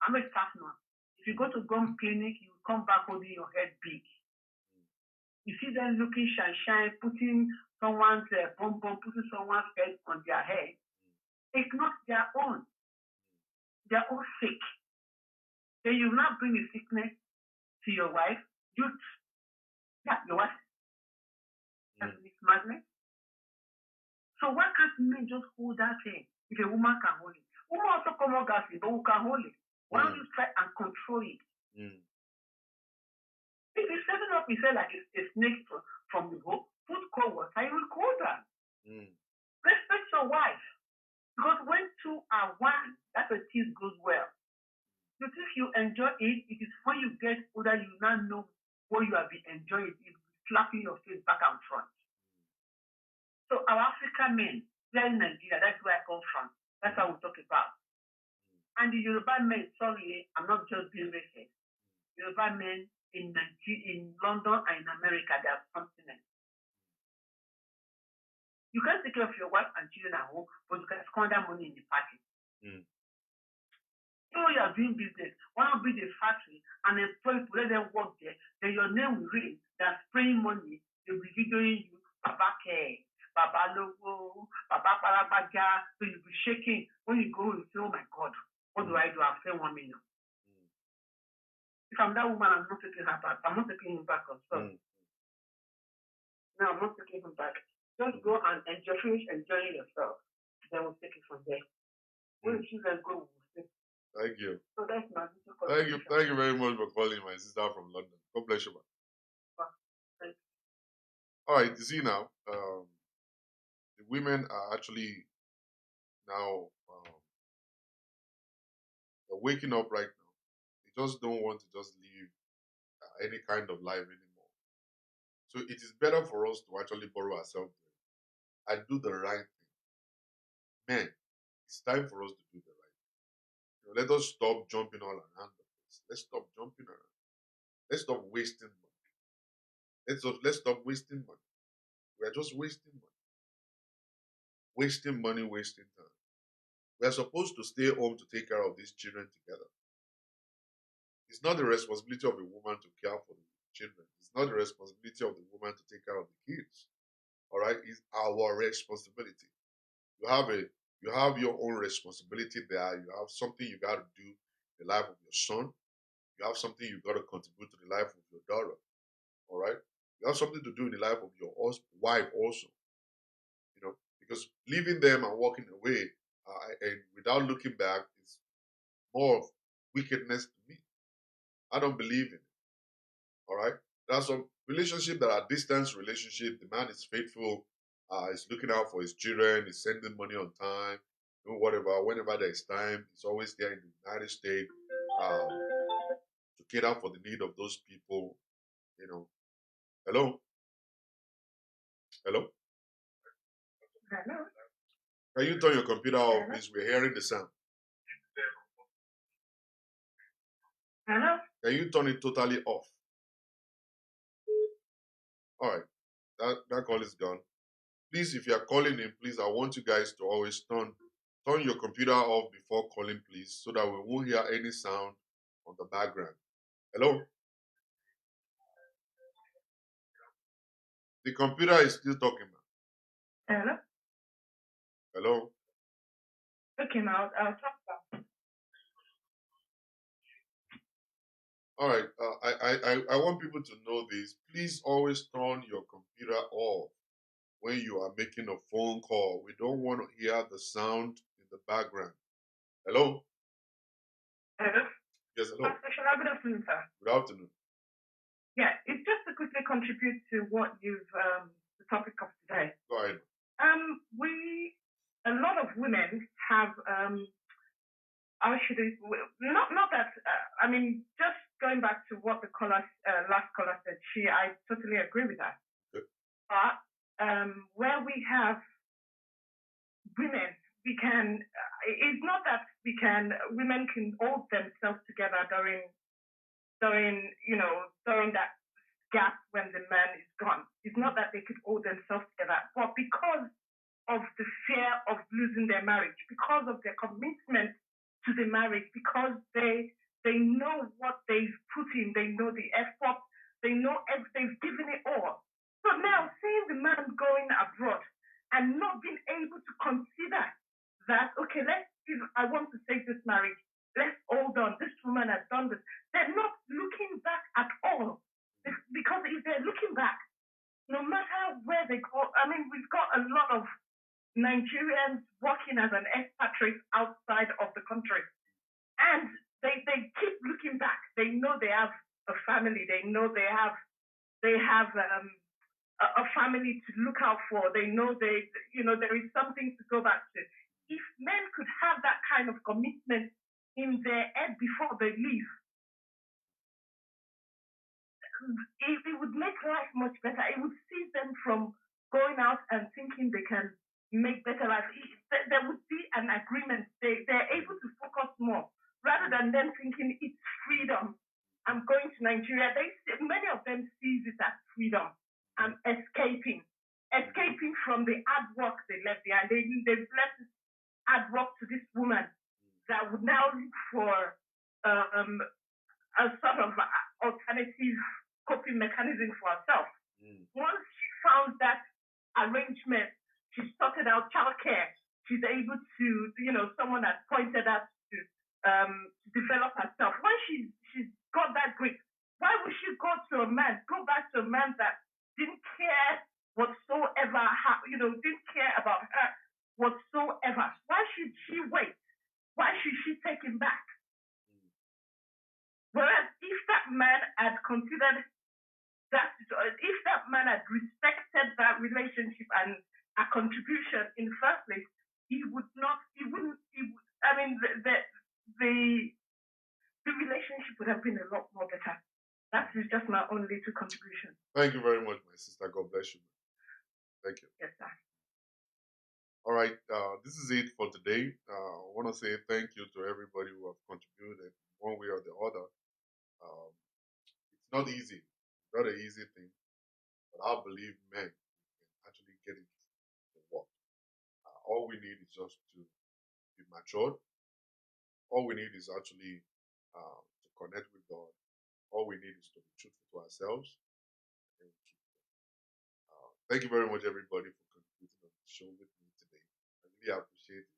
I'm a staff now. If you go to gum clinic, you come back holding your head big. You see them looking shine, putting someone's putting someone's head on their head. It's not their own. They're all sick. Then you now bring a sickness to your wife. Your wife. That's madness. So why can't men just hold that thing if a woman can hold it? Women also come out gassy, but who can hold it? Why don't you try and control it? If you're setting up yourself like a snake from the boat, put cold water, you will cool down. Respect your wife. Because when two are one, that's when things goes well. You think you enjoy it, it is when you get older, you now know what you have been enjoying. It's slapping your face back and front. So our African men, they're in Nigeria, that's where I come from. That's what we talk about. And the Yoruba men, sorry, I'm not just being racist. Yoruba men in London and in America, they are continent. You can take care of your wife and children at home, but you can squander money in the party. So you are doing business. Why not build a factory and employ people, let them work there? Then your name will ring. They're spraying money. They'll be videoing you. Baba Care, Baba Logo, Baba Parabaja. So you'll be shaking. When you go, you say, oh my God, what do I do? I've spent 1 million. If I'm that woman, I'm not taking her back. I'm not taking him back on stuff. No, I'm not taking him back. Just go and finish enjoying yourself. Then we'll take it from there. When the children go, we'll see. Thank you. So that's my little Thank you very much for calling my sister from London. God bless you, man. Thank you. All right, you see now, the women are actually now they're waking up right now. They just don't want to just live any kind of life anymore. So it is better for us to actually borrow ourselves and do the right thing. Men, it's time for us to do the right thing. Let us stop jumping all around the place. Let's stop jumping around. Let's stop wasting money. Let's stop wasting money. We are just wasting money. Wasting money, wasting time. We are supposed to stay home to take care of these children together. It's not the responsibility of a woman to care for the children. It's not the responsibility of the woman to take care of the kids. All right, it's our responsibility. You have your own responsibility there. You have something you got to do in the life of your son. You have something you got to contribute to the life of your daughter. All right, you have something to do in the life of your wife also. Because leaving them and walking away and without looking back is more of wickedness to me. I don't believe in it. All right. There are some relationships that are distance relationship. The man is faithful, is looking out for his children, is sending money on time, whatever. Whenever there's time, he's always there in the United States to cater for the need of those people. Hello. Hello? Can you turn your computer off, please? We're hearing the sound. Hello? Can you turn it totally off? All right. That call is gone. Please, if you are calling in, please, I want you guys to always turn your computer off before calling, please, so that we won't hear any sound on the background. Hello? The computer is still talking, man. Hello? Hello? Okay, now I'll talk back. All right. I want people to know this. Please always turn your computer off when you are making a phone call. We don't want to hear the sound in the background. Hello? Hello? Yes, hello. Pastor Shola, good afternoon, sir. Good afternoon. Yeah, it's just to quickly contribute to what you've, the topic of today. Go ahead. A lot of women have, how should I, not that, I mean, just going back to what the last caller said, I totally agree with that. Good. But where we have women, we can, it's not that women can hold themselves together during that gap when the man is gone. It's not that they could hold themselves together, but because of the fear of losing their marriage, because of their commitment to the marriage, because they know what they've put in, they know the effort, they know they've given it all. So now seeing the man going abroad and not being able to consider that, okay, if I want to save this marriage, let's hold on, this woman has done this. They're not looking back at all. Because if they're looking back, no matter where they go, I mean, we've got a lot of Nigerians working as an expatriate outside of the country. And they keep looking back. They know they have a family. They know they have a family to look out for. They know there is something to go back to. If men could have that kind of commitment in their head before they leave, it would make life much better. It would save them from going out and thinking they can make better life. There would be an agreement. They're able to focus more rather than them thinking it's freedom. I'm going to Nigeria. Many of them see it as freedom. I'm escaping from the hard work they left behind. They've left hard work to this woman that would now look for a sort of alternative coping mechanism for herself. Once she found that arrangement, she sorted out childcare. She's able to, someone that pointed out to develop herself. When she's got that grip, why would she go back to a man that didn't care whatsoever, didn't care about her whatsoever? Why should she wait? Why should she take him back? Whereas if that man had considered that, if that man had respected that relationship and a contribution in the first place, the relationship would have been a lot more better. That is just my own little contribution. Thank you very much, my sister. God bless you. Thank you. Yes, sir. All right, this is it for today. I want to say thank you to everybody who have contributed one way or the other. It's not easy. It's not an easy thing. But I believe men can actually get it to work. All we need is just to be matured. All we need is actually to connect with God. All we need is to be truthful to ourselves. And thank you very much, everybody, for contributing on the show with me today. I really appreciate it.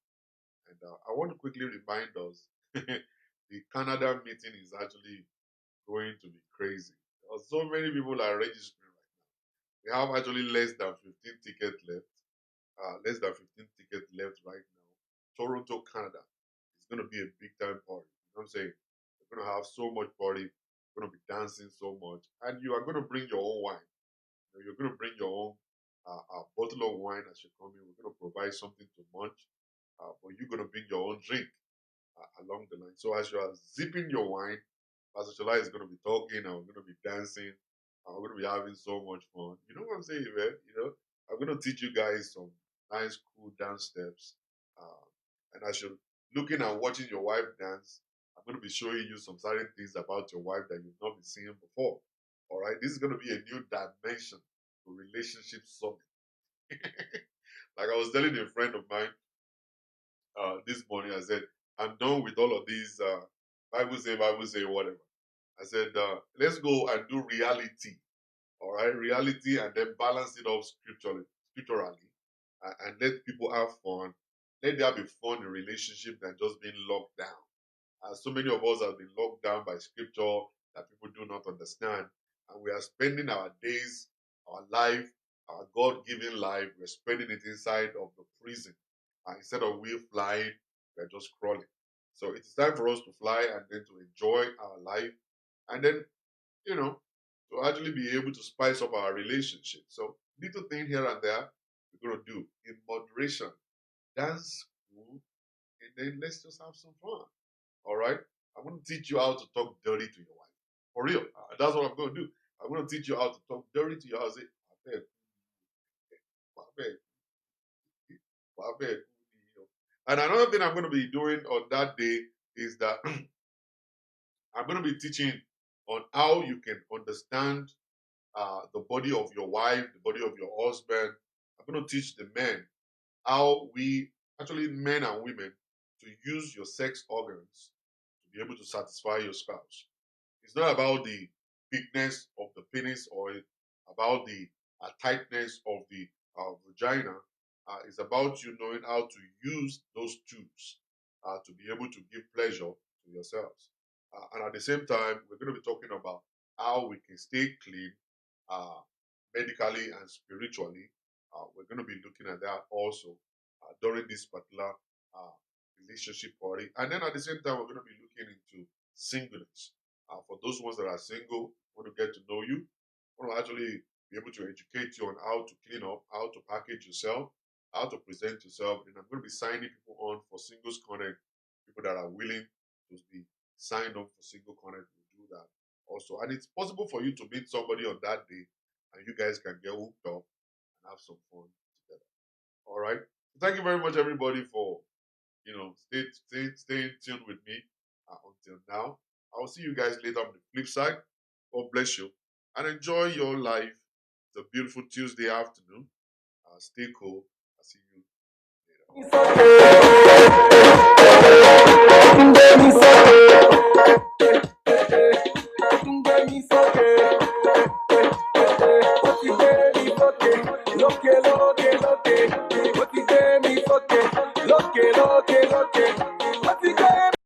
And I want to quickly remind us the Canada meeting is actually going to be crazy. So many people are registering right now. We have actually less than 15 tickets left. Less than 15 tickets left right now. Toronto, Canada. It's going to be a big time party. You know what I'm saying? We're going to have so much party. We're going to be dancing so much. And you are going to bring your own wine. You're going to bring your own bottle of wine as you come in. We're going to provide something to munch. But you're going to bring your own drink along the line. So as you are zipping your wine, Pastor Shola is going to be talking and we're going to be dancing. And we're going to be having so much fun. You know what I'm saying, man? I'm going to teach you guys some nice, cool dance steps. And as you're looking and watching your wife dance, I'm going to be showing you some certain things about your wife that you've not been seeing before. All right? This is going to be a new dimension to relationship summit. Like I was telling a friend of mine this morning, I said, I'm done with all of these Bible say, whatever. I said, let's go and do reality. All right, reality, and then balance it off scripturally, and let people have fun. Let there be fun in relationship than just being locked down. So many of us have been locked down by scripture that people do not understand, and we are spending our days, our life our God-given life, we're spending it inside of the prison. Instead of we flying, we're just crawling. So it's time for us to fly and then to enjoy our life, and then, to actually be able to spice up our relationship. So little thing here and there we're going to do in moderation. Dance, and then let's just have some fun. All right? I'm going to teach you how to talk dirty to your wife. For real. That's what I'm going to do. I'm going to teach you how to talk dirty to your husband. And another thing I'm going to be doing on that day is that I'm going to be teaching on how you can understand the body of your wife, the body of your husband. I'm going to teach the men how men and women, to use your sex organs to be able to satisfy your spouse. It's not about the thickness of the penis or about the tightness of the vagina. It's about you knowing how to use those tubes to be able to give pleasure to yourselves. And at the same time, we're going to be talking about how we can stay clean medically and spiritually. We're going to be looking at that also during this particular relationship party. And then at the same time, we're going to be looking into singleness. For those ones that are single, want to get to know you, want to actually be able to educate you on how to clean up, how to package yourself, how to present yourself. And I'm going to be signing people on for Singles Konnect. People that are willing to be signed up for Singles Konnect will do that also. And it's possible for you to meet somebody on that day and you guys can get hooked up and have some fun together. All right. So thank you very much, everybody, for staying tuned with me until now. I'll see you guys later on the flip side. God bless you and enjoy your life. It's a beautiful Tuesday afternoon. Stay cool. I'll see you later.